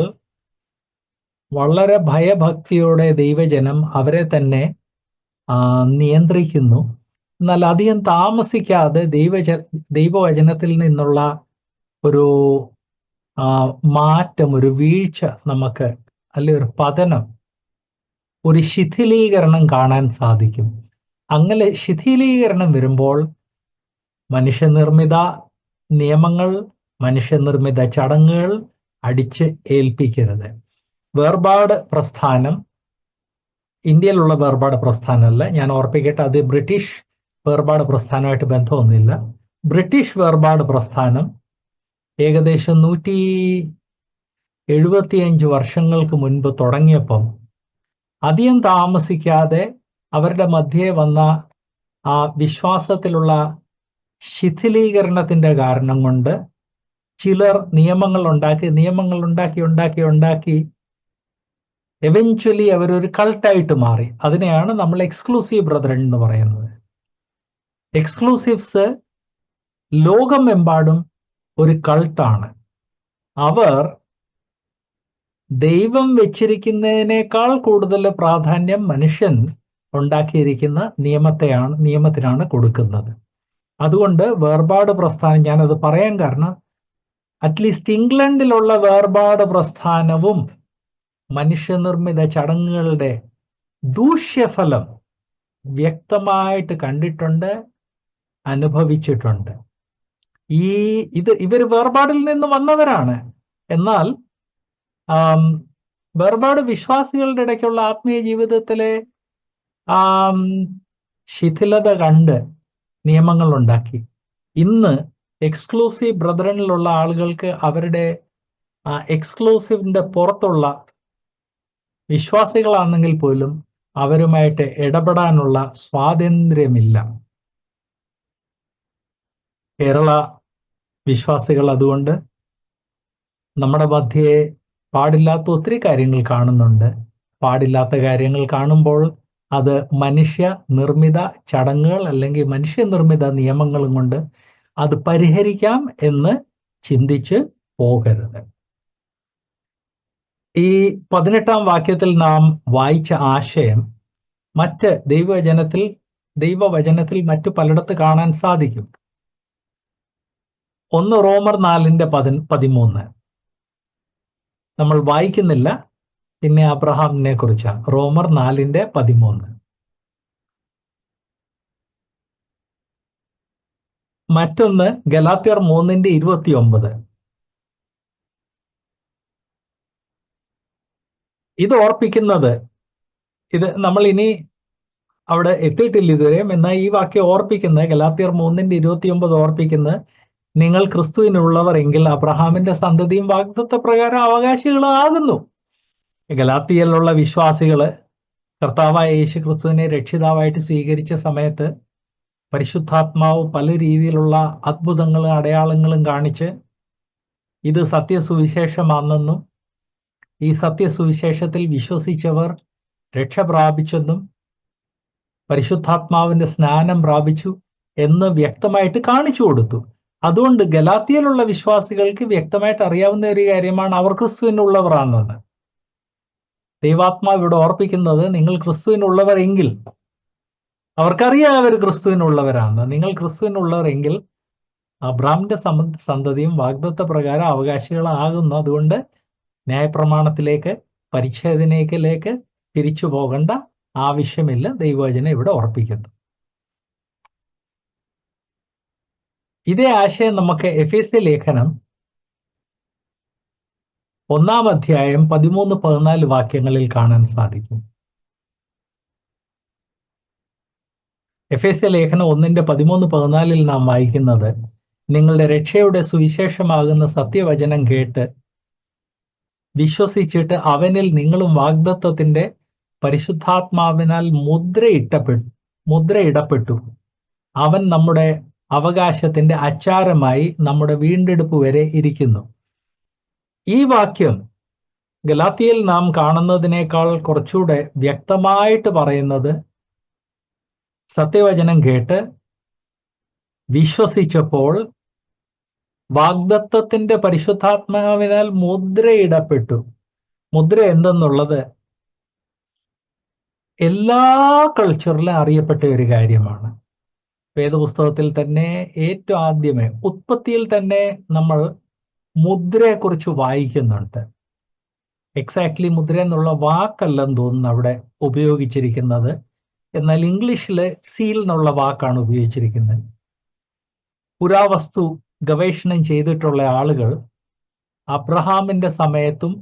വളരെ ഭയഭക്തിയോടെ ദൈവജനം അവരെ തന്നെ നിയന്ത്രിക്കുന്നു. എന്നാൽ അധികം താമസിക്കാതെ ദൈവവചനത്തിൽ നിന്നുള്ള ഒരു മാറ്റം, ഒരു വീഴ്ച നമുക്ക്, അല്ലെ ഒരു പതനം, ഒരു ശിഥിലീകരണം കാണാൻ സാധിക്കും. അങ്ങനെ ശിഥിലീകരണം വരുമ്പോൾ മനുഷ്യനിർമ്മിത നിയമങ്ങൾ, മനുഷ്യനിർമ്മിത ചടങ്ങുകൾ അടിച്ച് ഏൽപ്പിക്കരുത്. വേർപാട് പ്രസ്ഥാനം ഇന്ത്യയിലുള്ള വേർപാട് പ്രസ്ഥാനമല്ല, ഞാൻ ഓർപ്പിക്കട്ടെ, അത് ബ്രിട്ടീഷ് വേർപാട് പ്രസ്ഥാനമായിട്ട് ബന്ധമൊന്നുമില്ല. ബ്രിട്ടീഷ് വേർപാട് പ്രസ്ഥാനം ഏകദേശം 175 വർഷങ്ങൾക്ക് മുൻപ് തുടങ്ങിയപ്പം അധികം താമസിക്കാതെ അവരുടെ മധ്യേ വന്ന ആ വിശ്വാസത്തിലുള്ള ശിഥിലീകരണത്തിന്റെ കാരണം കൊണ്ട് ചിലർ നിയമങ്ങൾ ഉണ്ടാക്കി എവൻച്വലി അവരൊരു കൾട്ടായിട്ട് മാറി. അതിനെയാണ് നമ്മൾ എക്സ്ക്ലൂസീവ് ബ്രദറൻ എന്ന് പറയുന്നത്. എക്സ്ക്ലൂസീവ്സ് ലോകമെമ്പാടും ഒരു കൾട്ടാണ്. അവർ ദൈവം വെച്ചിരിക്കുന്നതിനേക്കാൾ കൂടുതൽ പ്രാധാന്യം മനുഷ്യൻ ഉണ്ടാക്കിയിരിക്കുന്ന നിയമത്തിനാണ് കൊടുക്കുന്നത്. അതുകൊണ്ട് വേർപാട് പ്രസ്ഥാനം, ഞാനത് പറയാൻ കാരണം അറ്റ്ലീസ്റ്റ് ഇംഗ്ലണ്ടിലുള്ള വേർപാട് പ്രസ്ഥാനവും മനുഷ്യനിർമ്മിത ചടങ്ങുകളുടെ ദൂഷ്യഫലം വ്യക്തമായിട്ട് കണ്ടിട്ടുണ്ട്, അനുഭവിച്ചിട്ടുണ്ട്. ഇവർ വേർപാടിൽ നിന്ന് വന്നവരാണ്. എന്നാൽ വേർപാട് വിശ്വാസികളുടെ ഇടയ്ക്കുള്ള ആത്മീയ ജീവിതത്തിലെ ശിഥിലത കണ്ട് നിയമങ്ങൾ ഉണ്ടാക്കി. ഇന്ന് എക്സ്ക്ലൂസീവ് ബ്രദറിലുള്ള ആളുകൾക്ക് അവരുടെ എക്സ്ക്ലൂസീവിന്റെ പുറത്തുള്ള വിശ്വാസികളാണെങ്കിൽ പോലും അവരുമായിട്ട് ഇടപെടാനുള്ള സ്വാതന്ത്ര്യമില്ല. കേരള വിശ്വാസികൾ അതുകൊണ്ട് നമ്മുടെ മധ്യേ പാടില്ലാത്ത ഒത്തിരി കാര്യങ്ങൾ കാണുന്നുണ്ട്. പാടില്ലാത്ത കാര്യങ്ങൾ കാണുമ്പോൾ അത് മനുഷ്യ നിർമ്മിത ചടങ്ങുകൾ അല്ലെങ്കിൽ മനുഷ്യനിർമ്മിത നിയമങ്ങളും കൊണ്ട് അത് പരിഹരിക്കാം എന്ന് ചിന്തിച്ച് പോകരുത്. ഈ 18-ാം വാക്യത്തിൽ നാം വായിച്ച ആശയം മറ്റ് ദൈവവചനത്തിൽ മറ്റു പലയിടത്ത് കാണാൻ സാധിക്കും. 1 റോമർ 4:13 നമ്മൾ വായിക്കുന്നില്ല, പിന്നെ അബ്രഹാമിനെ കുറിച്ചാണ്. റോമർ 4:13. മറ്റൊന്ന് ഗലാത്യർ 3:29. ഇത് ഓർപ്പിക്കുന്നത്, ഇത് നമ്മൾ ഇനി അവിടെ എത്തിയിട്ടില്ല ഇതുവരെയും, എന്നാൽ ഈ വാക്യം ഓർപ്പിക്കുന്നത്, ഗലാത്യർ 3:29 ഓർപ്പിക്കുന്നത്, നിങ്ങൾ ക്രിസ്തുവിനുള്ളവർ എങ്കിൽ അബ്രഹാമിന്റെ സന്തതിയും വാഗ്ദത്ത പ്രകാരം അവകാശികളാകുന്നു. ഗലാത്യയിലുള്ള വിശ്വാസികള് കർത്താവായ യേശു ക്രിസ്തുവിനെ രക്ഷിതാവായിട്ട് സ്വീകരിച്ച സമയത്ത് പരിശുദ്ധാത്മാവ് പല രീതിയിലുള്ള അത്ഭുതങ്ങളും അടയാളങ്ങളും കാണിച്ച് ഇത് സത്യസുവിശേഷമാണെന്നും ഈ സത്യസുവിശേഷത്തിൽ വിശ്വസിച്ചവർ രക്ഷ പ്രാപിച്ചെന്നും പരിശുദ്ധാത്മാവിന്റെ സ്നാനം പ്രാപിച്ചു എന്ന് വ്യക്തമായിട്ട് കാണിച്ചു കൊടുത്തു. അതുകൊണ്ട് ഗലാത്യയിലുള്ള വിശ്വാസികൾക്ക് വ്യക്തമായിട്ട് അറിയാവുന്ന ഒരു കാര്യമാണ് അവർ ക്രിസ്തുവിനുള്ളവരാണെന്ന്. ദൈവാത്മാവ് ഇവിടെ ഓർപ്പിക്കുന്നത്, നിങ്ങൾ ക്രിസ്തുവിനുള്ളവർ എങ്കിൽ, അവർക്കറിയാം അവർ ക്രിസ്തുവിനുള്ളവരാണ്. നിങ്ങൾ ക്രിസ്തുവിനുള്ളവരെങ്കിൽ അബ്രഹാമിന്റെ സന്തതിയും വാഗ്ദത്ത പ്രകാരം അവകാശികളാകുന്നു. അതുകൊണ്ട് ന്യായപ്രമാണത്തിലേക്ക് പരിച്ഛേദനയിലേക്ക് തിരിച്ചു പോകേണ്ട ആവശ്യമില്ല. ദൈവവചനം ഇവിടെ ഓർപ്പിക്കുന്നു. ഇതേ ആശയം നമുക്ക് എഫേസ്യ ലേഖനം 1-ാം അധ്യായം 13-14 വാക്യങ്ങളിൽ കാണാൻ സാധിക്കും. എഫേസ്യ ലേഖനം 1:13-14 നാം വായിക്കുന്നത്, നിങ്ങളുടെ രക്ഷയുടെ സുവിശേഷമാകുന്ന സത്യവചനം കേട്ട് വിശ്വസിച്ചിട്ട് അവനിൽ നിങ്ങളും വാഗ്ദത്തത്തിന്റെ പരിശുദ്ധാത്മാവിനാൽ മുദ്രയിടപ്പെട്ടു. അവൻ നമ്മുടെ അവകാശത്തിന്റെ അച്ചാരമായി നമ്മുടെ വീണ്ടെടുപ്പ് വരെ ഇരിക്കുന്നു. ഈ വാക്യം ഗലാത്യയിൽ നാം കാണുന്നതിനേക്കാൾ കുറച്ചുകൂടെ വ്യക്തമായിട്ട് പറയുന്നത്, സത്യവചനം കേട്ട് വിശ്വസിച്ചപ്പോൾ വാഗ്ദത്തത്തിന്റെ പരിശുദ്ധാത്മാവിനാൽ മുദ്രയിടപ്പെട്ടു. മുദ്ര എന്തെന്നുള്ളത് എല്ലാ കൾച്ചറിലും അറിയപ്പെട്ട ഒരു കാര്യമാണ്. വേദപുസ്തകത്തിൽ തന്നെ ഏറ്റവും ആദ്യമേ ഉത്പത്തിയിൽ തന്നെ നമ്മൾ മുദ്രയെക്കുറിച്ച് വായിക്കുന്നുണ്ട്. എക്സാക്ട്ലി മുദ്ര എന്നുള്ള വാക്കല്ലെന്ന് തോന്നുന്നു അവിടെ ഉപയോഗിച്ചിരിക്കുന്നത്. എന്നാൽ ഇംഗ്ലീഷില് സീൽ എന്നുള്ള വാക്കാണ് ഉപയോഗിച്ചിരിക്കുന്നത്. പുരാവസ്തു ഗവേഷണം ചെയ്തിട്ടുള്ള ആളുകൾ അബ്രഹാമിന്റെ സമയത്തും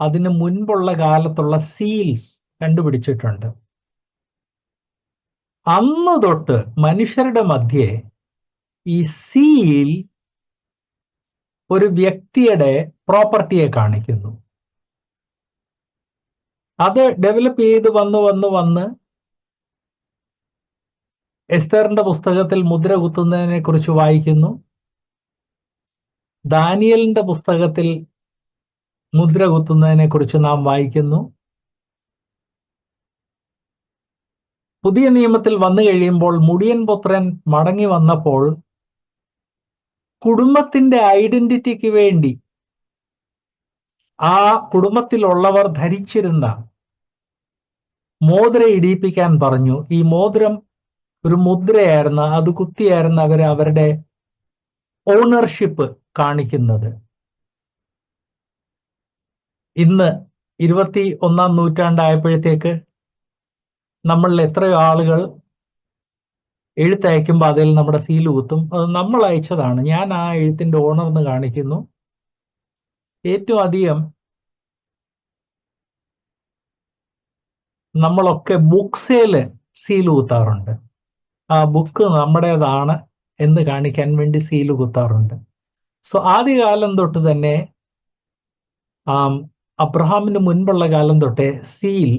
അതിനു മുൻപുള്ള കാലത്തുള്ള സീൽസ് കണ്ടുപിടിച്ചിട്ടുണ്ട്. അന്ന് തൊട്ട് മനുഷ്യരുടെ മധ്യേ ഈ സീൽ ഒരു വ്യക്തിയുടെ പ്രോപ്പർട്ടിയെ കാണിക്കുന്നു. അത് ഡെവലപ്പ് ചെയ്ത് വന്ന് എസ്തറിന്റെ പുസ്തകത്തിൽ മുദ്ര കുത്തുന്നതിനെ കുറിച്ച് വായിക്കുന്നു. ദാനിയലിന്റെ പുസ്തകത്തിൽ മുദ്ര കുത്തുന്നതിനെ കുറിച്ച് നാം വായിക്കുന്നു. പുതിയ നിയമത്തിൽ വന്നു കഴിയുമ്പോൾ മുടിയൻ പുത്രൻ മടങ്ങി വന്നപ്പോൾ കുടുംബത്തിന്റെ ഐഡന്റിറ്റിക്ക് വേണ്ടി ആ കുടുംബത്തിലുള്ളവർ ധരിച്ചിരുന്ന മോതിരം ഇടിയിപ്പിക്കാൻ പറഞ്ഞു. ഈ മോതിരം ഒരു മുദ്രയായിരുന്നു, അത് കുത്തിയായിരുന്നു അവരുടെ ഓണർഷിപ്പ് കാണിക്കുന്നത്. ഇന്ന് 21-ാം നൂറ്റാണ്ടായപ്പോഴത്തേക്ക് നമ്മളിൽ എത്രയോ ആളുകൾ എഴുത്തയക്കുമ്പോൾ അതിൽ നമ്മുടെ സീല് കുത്തും. അത് നമ്മൾ അയച്ചതാണ്, ഞാൻ ആ എഴുത്തിന്റെ ഓണർ എന്ന് കാണിക്കുന്നു. ഏറ്റവും അധികം നമ്മളൊക്കെ ബുക്സേല് സീല് കുത്താറുണ്ട്. ആ ബുക്ക് നമ്മുടേതാണ് എന്ന് കാണിക്കാൻ വേണ്ടി സീല് കുത്താറുണ്ട്. സോ ആദ്യകാലം തൊട്ട് തന്നെ അബ്രഹാമിന് മുൻപുള്ള കാലം തൊട്ടേ സീൽ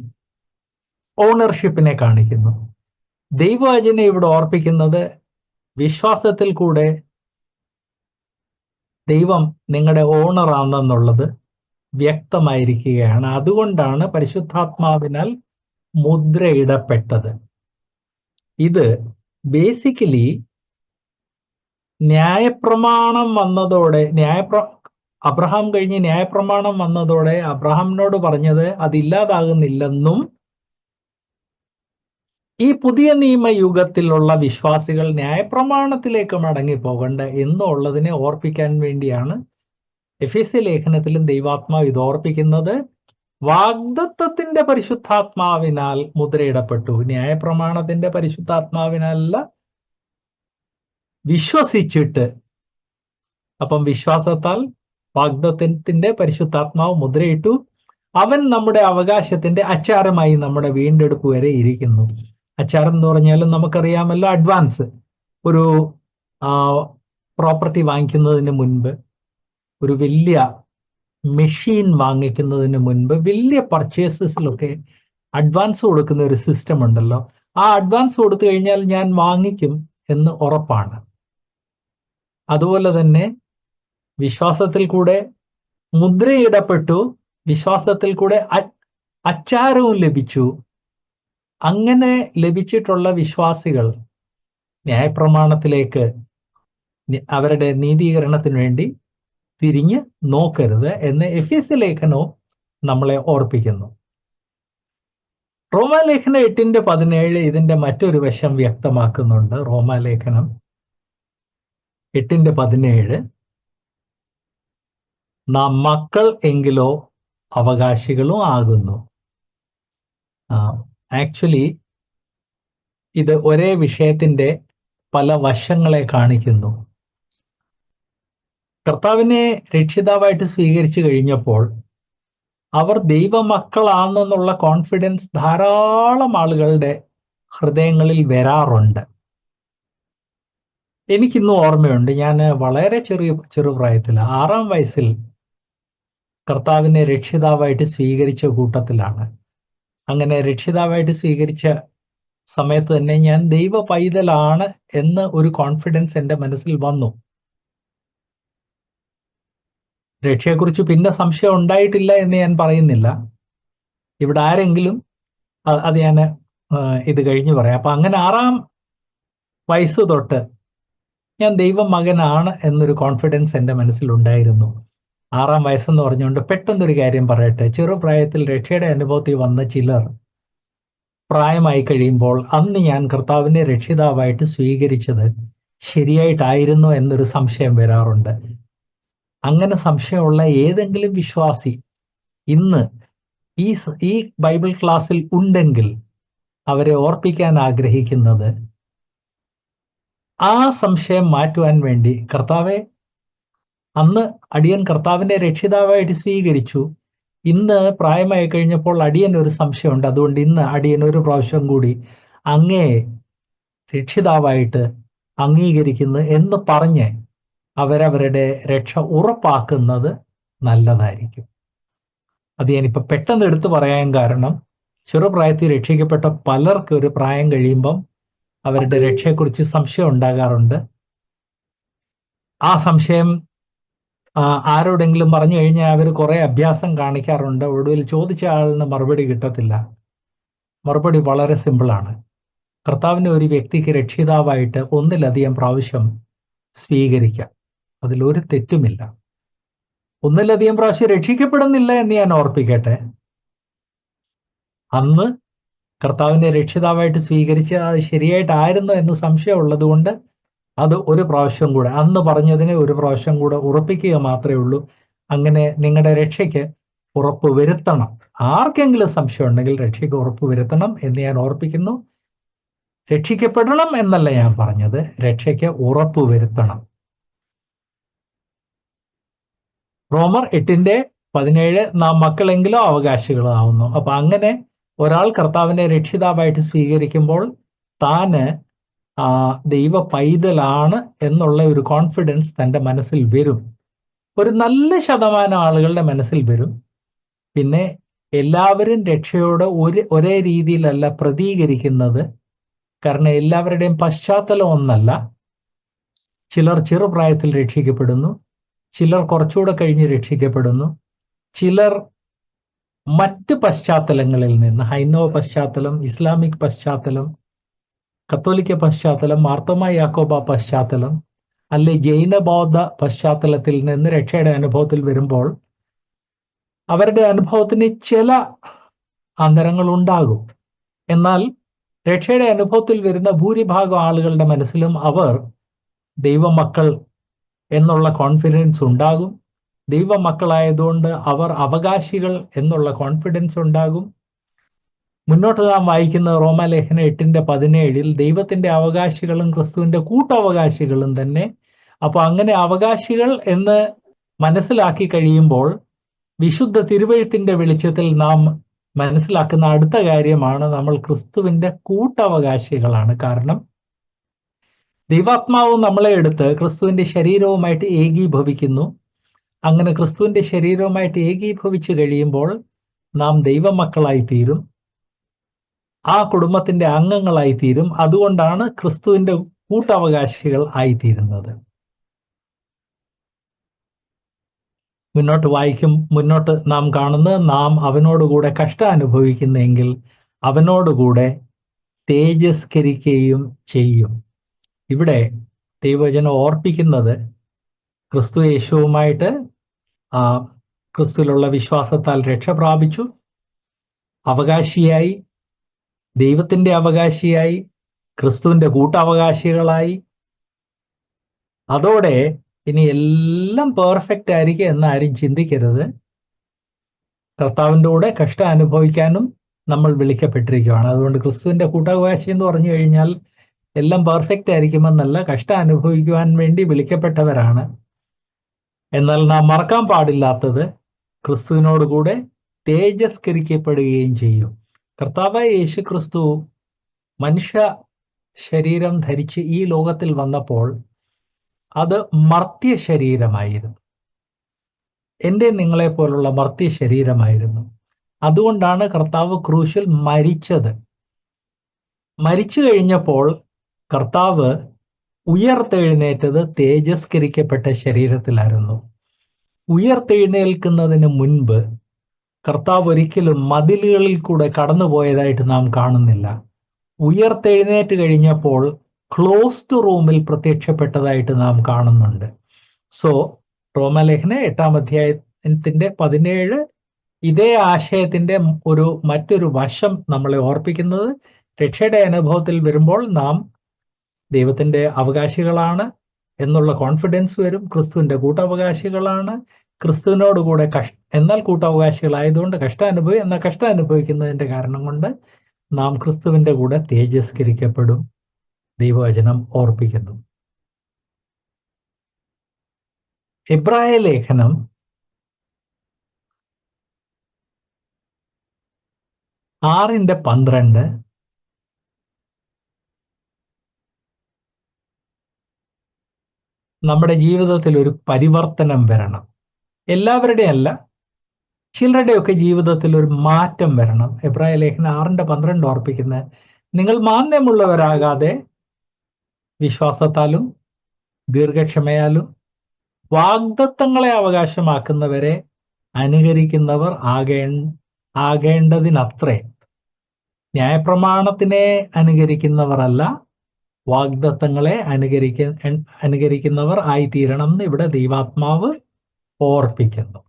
ഓണർഷിപ്പിനെ കാണിക്കുന്നു. ദൈവവചനം ഇവിടെ ഓർപ്പിക്കുന്നത് വിശ്വാസത്തിൽ കൂടെ ദൈവം നിങ്ങളുടെ ഓണറാണെന്നുള്ളത് വ്യക്തമായിരിക്കുകയാണ്. അതുകൊണ്ടാണ് പരിശുദ്ധാത്മാവിനാൽ മുദ്രയിടപ്പെട്ടത്. ഇത് ബേസിക്കലി ന്യായപ്രമാണം വന്നതോടെ, അബ്രഹാം കഴിഞ്ഞ് ന്യായപ്രമാണം വന്നതോടെ അബ്രഹാമിനോട് പറഞ്ഞത് അതില്ലാതാകുന്നില്ലെന്നും ഈ പുതിയ നിയമയുഗത്തിലുള്ള വിശ്വാസികൾ ന്യായപ്രമാണത്തിലേക്ക് മടങ്ങിപ്പോകണ്ട എന്നുള്ളതിനെ ഓർപ്പിക്കാൻ വേണ്ടിയാണ് എഫെസ്യ ലേഖനത്തിലും ദൈവാത്മാവ് ഇത് ഓർപ്പിക്കുന്നത്. വാഗ്ദത്തത്തിന്റെ പരിശുദ്ധാത്മാവിനാൽ മുദ്രയിടപ്പെട്ടു, ന്യായപ്രമാണത്തിന്റെ പരിശുദ്ധാത്മാവിനല്ല, വിശ്വസിച്ചിട്ട്. അപ്പം വിശ്വാസത്താൽ വാഗ്ദത്തത്തിന്റെ പരിശുദ്ധാത്മാവ് മുദ്രയിട്ടു. അവൻ നമ്മുടെ അവകാശത്തിന്റെ അച്ചാരമായി നമ്മുടെ വീണ്ടെടുപ്പ് വരെ ഇരിക്കുന്നു. അച്ചാരം എന്ന് പറഞ്ഞാലും നമുക്കറിയാമല്ലോ, അഡ്വാൻസ്. ഒരു പ്രോപ്പർട്ടി വാങ്ങിക്കുന്നതിന് മുൻപ്, ഒരു വലിയ മെഷീൻ വാങ്ങിക്കുന്നതിന് മുൻപ്, വലിയ പർച്ചേസസിലൊക്കെ അഡ്വാൻസ് കൊടുക്കുന്ന ഒരു സിസ്റ്റം ഉണ്ടല്ലോ. ആ അഡ്വാൻസ് കൊടുത്തു കഴിഞ്ഞാൽ ഞാൻ വാങ്ങിക്കും എന്ന് ഉറപ്പാണ്. അതുപോലെ തന്നെ വിശ്വാസത്തിൽ കൂടെ മുദ്രയിടപ്പെട്ടു, വിശ്വാസത്തിൽ കൂടെ അച്ചാരവും ലഭിച്ചു. അങ്ങനെ ലഭിച്ചിട്ടുള്ള വിശ്വാസികൾ ന്യായപ്രമാണത്തിലേക്ക് അവരുടെ നീതീകരണത്തിന് വേണ്ടി തിരിഞ്ഞ് നോക്കരുത് എന്ന് എഫെസ്യ ലേഖനവും നമ്മളെ ഓർപ്പിക്കുന്നു. റോമാലേഖനം 8:17 ഇതിന്റെ മറ്റൊരു വശം വ്യക്തമാക്കുന്നുണ്ട്. റോമാലേഖനം 8:17 നാം മക്കൾ എങ്കിലോ അവകാശികളും ആകുന്നു. ആക്ച്വലി ഇത് ഒരേ വിഷയത്തിന്റെ പല വശങ്ങളെ കാണിക്കുന്നു. കർത്താവിനെ രക്ഷിതാവായിട്ട് സ്വീകരിച്ചു കഴിഞ്ഞപ്പോൾ അവർ ദൈവമക്കളാണെന്നുള്ള കോൺഫിഡൻസ് ധാരാളം ആളുകളുടെ ഹൃദയങ്ങളിൽ വരാറുണ്ട്. എനിക്കിന്നും ഓർമ്മയുണ്ട്, ഞാൻ വളരെ ചെറുപ്രായത്തിൽ 6-ാം വയസ്സിൽ കർത്താവിനെ രക്ഷിതാവായിട്ട് സ്വീകരിച്ച കൂട്ടത്തിലാണ്. അങ്ങനെ രക്ഷിതാവായിട്ട് സ്വീകരിച്ച സമയത്ത് തന്നെ ഞാൻ ദൈവ പൈതലാണ് എന്ന് ഒരു കോൺഫിഡൻസ് എൻ്റെ മനസ്സിൽ വന്നു. രക്ഷയെക്കുറിച്ച് പിന്നെ സംശയം ഉണ്ടായിട്ടില്ല എന്ന് ഞാൻ പറയുന്നില്ല. ഇവിടെ ആരെങ്കിലും അത് ഞാൻ ഇത് കഴിഞ്ഞ് പറയാം. അപ്പൊ അങ്ങനെ 6-ാം വയസ്സ് തൊട്ട് ഞാൻ ദൈവ മകനാണ് എന്നൊരു കോൺഫിഡൻസ് എൻ്റെ മനസ്സിലുണ്ടായിരുന്നു. 6-ാം വയസ്സെന്ന് പറഞ്ഞുകൊണ്ട് പെട്ടെന്നൊരു കാര്യം പറയട്ടെ. ചെറുപ്രായത്തിൽ രക്ഷയുടെ അനുഭവത്തിൽ വന്ന ചിലർ പ്രായമായി കഴിയുമ്പോൾ അന്ന് ഞാൻ കർത്താവിനെ രക്ഷിതാവായിട്ട് സ്വീകരിച്ചത് ശരിയായിട്ടായിരുന്നു എന്നൊരു സംശയം വരാറുണ്ട്. അങ്ങനെ സംശയമുള്ള ഏതെങ്കിലും വിശ്വാസി ഇന്ന് ഈ ബൈബിൾ ക്ലാസ്സിൽ ഉണ്ടെങ്കിൽ അവരെ ഓർപ്പിക്കാൻ ആഗ്രഹിക്കുന്നത്, ആ സംശയം മാറ്റുവാൻ വേണ്ടി, കർത്താവെ, അന്ന് അടിയൻ കർത്താവിനെ രക്ഷിതാവായിട്ട് സ്വീകരിച്ചു, ഇന്ന് പ്രായമായി കഴിഞ്ഞപ്പോൾ അടിയൻ ഒരു സംശയമുണ്ട്, അതുകൊണ്ട് ഇന്ന് അടിയൻ ഒരു പ്രാവശ്യം കൂടി അങ്ങേ രക്ഷിതാവായിട്ട് അംഗീകരിക്കുന്നു എന്ന് പറഞ്ഞ് അവരവരുടെ രക്ഷ ഉറപ്പാക്കുന്നത് നല്ലതായിരിക്കും. അത് ഞാനിപ്പോൾ പെട്ടെന്ന് എടുത്തു പറയാൻ കാരണം, ചെറുപ്രായത്തിൽ രക്ഷിക്കപ്പെട്ട പലർക്ക് ഒരു പ്രായം കഴിയുമ്പം അവരുടെ രക്ഷയെക്കുറിച്ച് സംശയം ഉണ്ടാകാറുണ്ട്. ആ സംശയം ആരോടെങ്കിലും പറഞ്ഞു കഴിഞ്ഞാൽ അവർ കുറെ അഭ്യാസം കാണിക്കാറുണ്ട്. ഒടുവിൽ ചോദിച്ച ആളിന് മറുപടി കിട്ടത്തില്ല. മറുപടി വളരെ സിമ്പിളാണ്. കർത്താവിനെ ഒരു വ്യക്തിക്ക് രക്ഷിതാവായിട്ട് ഒന്നിലധികം പ്രാവശ്യം സ്വീകരിക്കാം. അതിലൊരു തെറ്റുമില്ല. ഒന്നിലധികം പ്രാവശ്യം രക്ഷിക്കപ്പെടുന്നില്ല എന്ന് ഞാൻ ഓർപ്പിക്കട്ടെ. അന്ന് കർത്താവിനെ രക്ഷിതാവായിട്ട് സ്വീകരിച്ച് അത് ശരിയായിട്ടായിരുന്നോ എന്ന് സംശയമുള്ളത് കൊണ്ട് അത് ഒരു പ്രാവശ്യം കൂടെ, അന്ന് പറഞ്ഞതിനെ ഒരു പ്രാവശ്യം കൂടെ ഉറപ്പിക്കുക മാത്രമേ ഉള്ളൂ. അങ്ങനെ നിങ്ങളുടെ രക്ഷയ്ക്ക് ഉറപ്പ് വരുത്തണം. ആർക്കെങ്കിലും സംശയം ഉണ്ടെങ്കിൽ രക്ഷയ്ക്ക് ഉറപ്പ് വരുത്തണം എന്ന് ഞാൻ ഓർപ്പിക്കുന്നു. രക്ഷിക്കപ്പെടണം എന്നല്ല ഞാൻ പറഞ്ഞത്, രക്ഷയ്ക്ക് ഉറപ്പ് വരുത്തണം. റോമർ 8:17 നാം മക്കളെങ്കിലോ അവകാശികളോ ആവുന്നു. അപ്പൊ അങ്ങനെ ഒരാൾ കർത്താവിനെ രക്ഷിതാവായിട്ട് സ്വീകരിക്കുമ്പോൾ താന് ദൈവ പൈതലാണ് എന്നുള്ള ഒരു കോൺഫിഡൻസ് തൻ്റെ മനസ്സിൽ വരും. ഒരു നല്ല ശതമാനം ആളുകളുടെ മനസ്സിൽ വരും. പിന്നെ എല്ലാവരും രക്ഷയോട് ഒരേ രീതിയിലല്ല പ്രതികരിക്കുന്നത്. കാരണം എല്ലാവരുടെയും പശ്ചാത്തലം ഒന്നല്ല. ചിലർ ചെറുപ്രായത്തിൽ രക്ഷിക്കപ്പെടുന്നു, ചിലർ കുറച്ചുകൂടെ കഴിഞ്ഞ് രക്ഷിക്കപ്പെടുന്നു, ചിലർ മറ്റ് പശ്ചാത്തലങ്ങളിൽ നിന്ന്, ഹൈന്ദവ പശ്ചാത്തലം, ഇസ്ലാമിക് പശ്ചാത്തലം, കത്തോലിക്ക പശ്ചാത്തലം, മാർത്തോമാ യാക്കോബ പശ്ചാത്തലം, അല്ലെ ജൈന ബൗദ്ധ പശ്ചാത്തലത്തിൽ നിന്ന് രക്ഷയുടെ അനുഭവത്തിൽ വരുമ്പോൾ അവരുടെ അനുഭവത്തിന് ചില അന്തരങ്ങൾ ഉണ്ടാകും. എന്നാൽ രക്ഷയുടെ അനുഭവത്തിൽ വരുന്ന ഭൂരിഭാഗം ആളുകളുടെ മനസ്സിലും അവർ ദൈവമക്കൾ എന്നുള്ള കോൺഫിഡൻസ് ഉണ്ടാകും. ദൈവമക്കളായതുകൊണ്ട് അവർ അവകാശികൾ എന്നുള്ള കോൺഫിഡൻസ് ഉണ്ടാകും. മുന്നോട്ട് നാം വായിക്കുന്ന റോമാലേഖനം 8:17 ദൈവത്തിന്റെ അവകാശികളും ക്രിസ്തുവിന്റെ കൂട്ടവകാശികളും തന്നെ. അപ്പൊ അങ്ങനെ അവകാശികൾ എന്ന് മനസ്സിലാക്കി കഴിയുമ്പോൾ വിശുദ്ധ തിരുവെഴുത്തിന്റെ വെളിച്ചത്തിൽ നാം മനസ്സിലാക്കുന്ന അടുത്ത കാര്യമാണ് നമ്മൾ ക്രിസ്തുവിന്റെ കൂട്ടവകാശികളാണ്. കാരണം ദൈവാത്മാവ് നമ്മളെ എടുത്ത് ക്രിസ്തുവിന്റെ ശരീരവുമായിട്ട് ഏകീഭവിക്കുന്നു. അങ്ങനെ ക്രിസ്തുവിന്റെ ശരീരവുമായിട്ട് ഏകീഭവിച്ചു കഴിയുമ്പോൾ നാം ദൈവമക്കളായി തീരും, ആ കുടുംബത്തിന്റെ അംഗങ്ങളായി തീരും. അതുകൊണ്ടാണ് ക്രിസ്തുവിന്റെ കൂട്ടവകാശികൾ ആയിത്തീരുന്നത്. മുന്നോട്ട് നാം കാണുന്നത്, നാം അവനോടുകൂടെ കഷ്ടം അനുഭവിക്കുന്നെങ്കിൽ അവനോടുകൂടെ തേജസ്കരിക്കുകയും ചെയ്യും. ഇവിടെ ദൈവവചനം ഓർപ്പിക്കുന്നത് ക്രിസ്തു യേശുവുമായിട്ട് ക്രിസ്തുവിലുള്ള വിശ്വാസത്താൽ രക്ഷ പ്രാപിച്ചു, അവകാശിയായി, ദൈവത്തിന്റെ അവകാശിയായി, ക്രിസ്തുവിന്റെ കൂട്ടവകാശികളായി. അതോടെ ഇനി എല്ലാം പെർഫെക്റ്റ് ആയിരിക്കും എന്നാരും ചിന്തിക്കരുത്. കർത്താവിൻ്റെ കൂടെ കഷ്ടം അനുഭവിക്കാനും നമ്മൾ വിളിക്കപ്പെട്ടിരിക്കുകയാണ്. അതുകൊണ്ട് ക്രിസ്തുവിന്റെ കൂട്ടവകാശി എന്ന് പറഞ്ഞു കഴിഞ്ഞാൽ എല്ലാം പെർഫെക്റ്റ് ആയിരിക്കുമെന്നല്ല, കഷ്ടം അനുഭവിക്കുവാൻ വേണ്ടി വിളിക്കപ്പെട്ടവരാണ്. എന്നാൽ നാം മറക്കാൻ പാടില്ലാത്തത് ക്രിസ്തുവിനോട് കൂടെ തേജസ്കരിക്കപ്പെടുകയും ചെയ്യും. കർത്താവായ യേശു ക്രിസ്തു മനുഷ്യ ശരീരം ധരിച്ച് ഈ ലോകത്തിൽ വന്നപ്പോൾ അത് മർത്യ ശരീരമായിരുന്നു. എൻ്റെ നിങ്ങളെ പോലുള്ള മർത്യ ശരീരമായിരുന്നു. അതുകൊണ്ടാണ് കർത്താവ് ക്രൂശിൽ മരിച്ചത്. മരിച്ചു കഴിഞ്ഞപ്പോൾ കർത്താവ് ഉയർത്തെഴുന്നേറ്റത് തേജസ്കരിക്കപ്പെട്ട ശരീരത്തിലായിരുന്നു. ഉയർത്തെഴുന്നേൽക്കുന്നതിന് മുൻപ് കർത്താവ് ഒരിക്കലും മതിലുകളിൽ കൂടെ കടന്നുപോയതായിട്ട് നാം കാണുന്നില്ല. ഉയർത്തെഴുന്നേറ്റ് കഴിഞ്ഞപ്പോൾ ക്ലോസ്ഡ് റൂമിൽ പ്രത്യക്ഷപ്പെട്ടതായിട്ട് നാം കാണുന്നുണ്ട്. സോ റോമാലേഖന 8:17 ഇതേ ആശയത്തിന്റെ മറ്റൊരു വശം നമ്മളെ ഓർപ്പിക്കുന്നത്, രക്ഷയുടെ അനുഭവത്തിൽ വരുമ്പോൾ നാം ദൈവത്തിന്റെ അവകാശികളാണ് എന്നുള്ള കോൺഫിഡൻസ് വരും. ക്രിസ്തുവിന്റെ കൂട്ടവകാശികളാണ്, ക്രിസ്തുവിനോടുകൂടെ എന്നാൽ കൂട്ടവകാശികളായതുകൊണ്ട് കഷ്ടം അനുഭവിക്കുന്നതിന്റെ കാരണം കൊണ്ട് നാം ക്രിസ്തുവിന്റെ കൂടെ തേജസ്കരിക്കപ്പെടും. ദൈവവചനം ഓർപ്പിക്കുന്നു. എബ്രായ ലേഖനം 6:12 നമ്മുടെ ജീവിതത്തിൽ ഒരു പരിവർത്തനം വരണം. എല്ലാവരുടെയും അല്ല, ചിലരുടെയൊക്കെ ജീവിതത്തിൽ ഒരു മാറ്റം വരണം. എബ്രായ ലേഖനം 6:12 ഓർപ്പിക്കുന്നത്, നിങ്ങൾ മാന്യമുള്ളവരാകാതെ വിശ്വാസത്താലും ദീർഘക്ഷമയാലും വാഗ്ദത്തങ്ങളെ അവകാശമാക്കുന്നവരെ അനുകരിക്കുന്നവർ ആകേണ്ടതിനത്രേ. ന്യായപ്രമാണത്തിനെ അനുകരിക്കുന്നവരല്ല, വാഗ്ദത്തങ്ങളെ അനുകരിക്കുന്നവർ ആയിത്തീരണം എന്ന് ഇവിടെ ദൈവാത്മാവ് ഓർപ്പിക്കുന്നു.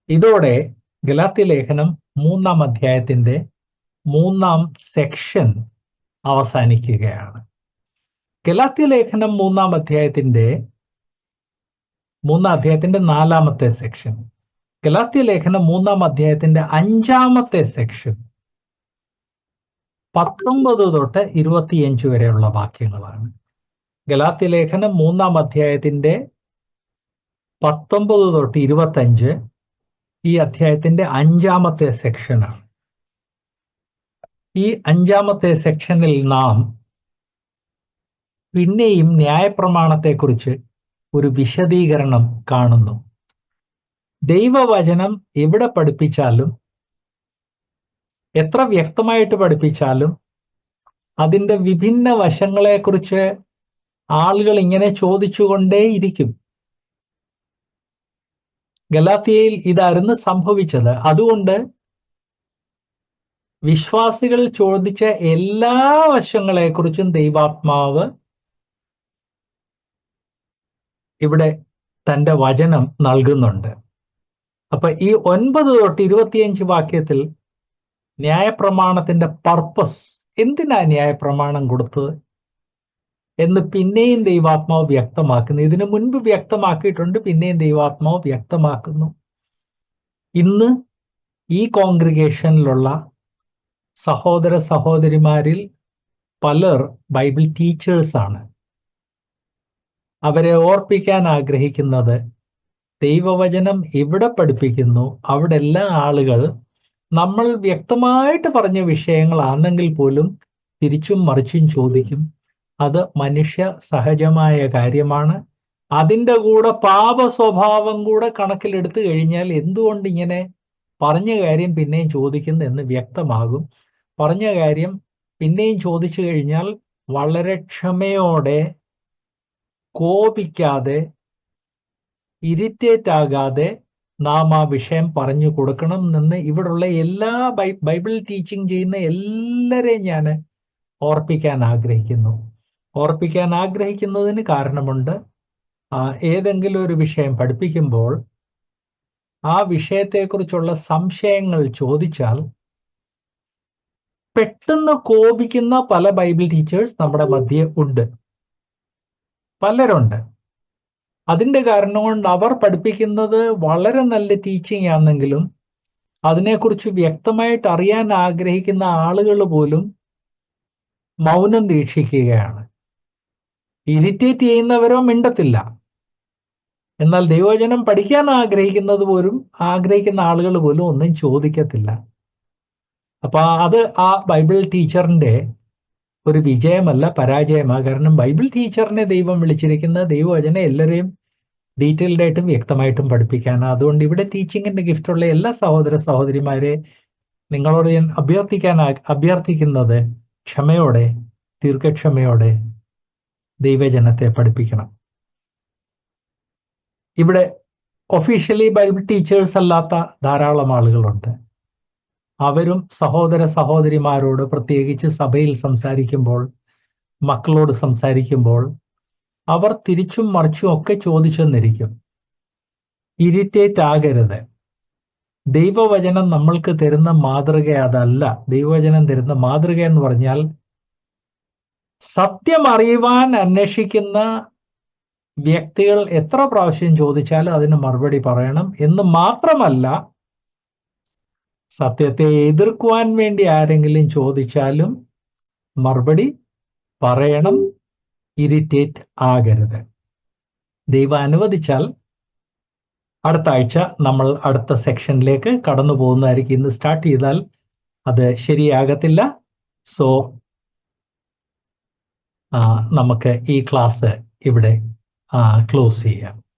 ഇതോടെ ഗലാത്യ ലേഖനം 3-ാം അധ്യായത്തിന്റെ 3-ാം സെക്ഷൻ അവസാനിക്കുകയാണ്. ഗലാത്യ ലേഖനം 3-ാം അധ്യായത്തിന്റെ 4-ാമത്തെ സെക്ഷൻ, ഗലാത്യ ലേഖനം 3-ാം അധ്യായത്തിന്റെ 5-ാമത്തെ സെക്ഷൻ 19 തൊട്ട് 25 വരെയുള്ള വാക്യങ്ങളാണ്. ഗലാത്യ ലേഖനം 3-ാം അധ്യായത്തിന്റെ 19 തൊട്ട് 25 ഈ അധ്യായത്തിന്റെ 5-ാമത്തെ സെക്ഷനാണ്. ഈ 5-ാമത്തെ സെക്ഷനിൽ നാം പിന്നെയും ന്യായപ്രമാണത്തെക്കുറിച്ച് ഒരു വിശദീകരണം കാണുന്നു. ദൈവവചനം എവിടെ പഠിപ്പിച്ചാലും, എത്ര വ്യക്തമായിട്ട് പഠിപ്പിച്ചാലും, അതിൻ്റെ വിഭിന്ന വശങ്ങളെക്കുറിച്ച് ആളുകൾ ഇങ്ങനെ ചോദിച്ചുകൊണ്ടേയിരിക്കും. ഗലാത്യയിൽ ഇതായിരുന്നു സംഭവിച്ചത്. അതുകൊണ്ട് വിശ്വാസികൾ ചോദിച്ച എല്ലാ വശങ്ങളെക്കുറിച്ചും ദൈവാത്മാവ് ഇവിടെ തൻ്റെ വചനം നൽകുന്നുണ്ട്. അപ്പൊ ഈ 9 തൊട്ട് 25 വാക്യത്തിൽ ന്യായപ്രമാണത്തിന്റെ പർപ്പസ്, എന്തിനാ ന്യായപ്രമാണം കൊടുത്തത് എന്ന് പിന്നെയും ദൈവാത്മാവ് വ്യക്തമാക്കുന്നു. ഇതിനു മുൻപ് വ്യക്തമാക്കിയിട്ടുണ്ട്, പിന്നെയും ദൈവാത്മാവ് വ്യക്തമാക്കുന്നു. ഇന്ന് ഈ കോൺഗ്രിഗേഷനിലുള്ള സഹോദര സഹോദരിമാരിൽ പലർ ബൈബിൾ ടീച്ചേഴ്സാണ്. അവരെ ഓർപ്പിക്കാൻ ആഗ്രഹിക്കുന്നത്, ദൈവവചനം എവിടെ പഠിപ്പിക്കുന്നു അവിടെ എല്ലാ ആളുകൾ നമ്മൾ വ്യക്തമായിട്ട് പറഞ്ഞ വിഷയങ്ങളാണെങ്കിൽ പോലും തിരിച്ചും മറിച്ചും ചോദിക്കും. അത് മനുഷ്യ സഹജമായ കാര്യമാണ്. അതിൻ്റെ കൂടെ പാപ സ്വഭാവം കൂടെ കണക്കിലെടുത്തു കഴിഞ്ഞാൽ എന്തുകൊണ്ട് ഇങ്ങനെ പറഞ്ഞ കാര്യം പിന്നെയും ചോദിക്കുന്നു എന്ന് വ്യക്തമാകും. പറഞ്ഞ കാര്യം പിന്നെയും ചോദിച്ചു കഴിഞ്ഞാൽ വളരെ ക്ഷമയോടെ, കോപിക്കാതെ, ഇറിറ്റേറ്റ് ആകാതെ നാം ആ വിഷയം പറഞ്ഞു കൊടുക്കണം എന്ന് ഇവിടുള്ള എല്ലാ ബൈബിൾ ടീച്ചിങ് ചെയ്യുന്ന എല്ലാവരെയും ഞാൻ ഓർപ്പിക്കാൻ ആഗ്രഹിക്കുന്നു. ഓർപ്പിക്കാൻ ആഗ്രഹിക്കുന്നതിന് കാരണമുണ്ട്. ഏതെങ്കിലും ഒരു വിഷയം പഠിപ്പിക്കുമ്പോൾ ആ വിഷയത്തെക്കുറിച്ചുള്ള സംശയങ്ങൾ ചോദിച്ചാൽ പെട്ടെന്ന് കോപിക്കുന്ന പല ബൈബിൾ ടീച്ചേഴ്സ് നമ്മുടെ മധ്യേ ഉണ്ട്, പലരുണ്ട്. അതിൻ്റെ കാരണം കൊണ്ട് അവർ പഠിപ്പിക്കുന്നത് വളരെ നല്ല ടീച്ചിങ് ആണെങ്കിലും അതിനെക്കുറിച്ച് വ്യക്തമായിട്ട് അറിയാൻ ആഗ്രഹിക്കുന്ന ആളുകൾ പോലും മൗനം ദീക്ഷിക്കുകയാണ്. ഇറിറ്റേറ്റ് ചെയ്യുന്നവരോ മിണ്ടത്തില്ല. എന്നാൽ ദൈവവചനം പഠിക്കാൻ ആഗ്രഹിക്കുന്ന ആളുകൾ പോലും ഒന്നും ചോദിക്കത്തില്ല. അപ്പൊ അത് ആ ബൈബിൾ ടീച്ചറിന്റെ ഒരു വിജയമല്ല, പരാജയമാണ്. കാരണം ബൈബിൾ ടീച്ചറിനെ ദൈവം വിളിച്ചിരിക്കുന്നത് ദൈവവചനം എല്ലാവരെയും ഡീറ്റെയിൽഡ് ആയിട്ടും വ്യക്തമായിട്ടും പഠിപ്പിക്കാനാണ്. അതുകൊണ്ട് ഇവിടെ ടീച്ചിങ്ങിന്റെ ഗിഫ്റ്റുള്ള എല്ലാ സഹോദര സഹോദരിമാരെ നിങ്ങളോട് ഞാൻ അഭ്യർത്ഥിക്കുന്നത്, ക്ഷമയോടെ, ദീർഘക്ഷമയോടെ ദൈവജനത്തെ പഠിപ്പിക്കണം. ഇവിടെ ഒഫീഷ്യലി ബൈബിൾ ടീച്ചേഴ്സ് അല്ലാത്ത ധാരാളം ആളുകളുണ്ട്. അവരും സഹോദര സഹോദരിമാരോട്, പ്രത്യേകിച്ച് സഭയിൽ സംസാരിക്കുമ്പോൾ, മക്കളോട് സംസാരിക്കുമ്പോൾ അവർ തിരിച്ചും മറിച്ചും ഒക്കെ ചോദിച്ചെന്നിരിക്കും. ഇറിറ്റേറ്റ് ആകരുത്. ദൈവവചനം നമ്മൾക്ക് തരുന്ന മാതൃക അതല്ല. ദൈവവചനം തരുന്ന മാതൃക എന്ന് പറഞ്ഞാൽ സത്യം അറിയുവാൻ അന്വേഷിക്കുന്ന വ്യക്തികൾ എത്ര പ്രാവശ്യം ചോദിച്ചാലും അതിന് മറുപടി പറയണം എന്ന് മാത്രമല്ല, സത്യത്തെ എതിർക്കുവാൻ വേണ്ടി ആരെങ്കിലും ചോദിച്ചാലും മറുപടി പറയണം. ഇറിറ്റേറ്റ് ആകരുത്. ദൈവം അനുവദിച്ചാൽ അടുത്ത ആഴ്ച നമ്മൾ അടുത്ത സെക്ഷനിലേക്ക് കടന്നു പോകുന്നതായിരിക്കും. ഇന്ന് സ്റ്റാർട്ട് ചെയ്താൽ അത് ശരിയാകത്തില്ല. സോ നമുക്ക് ഈ ക്ലാസ് ഇവിടെ ക്ലോസ് ചെയ്യാം.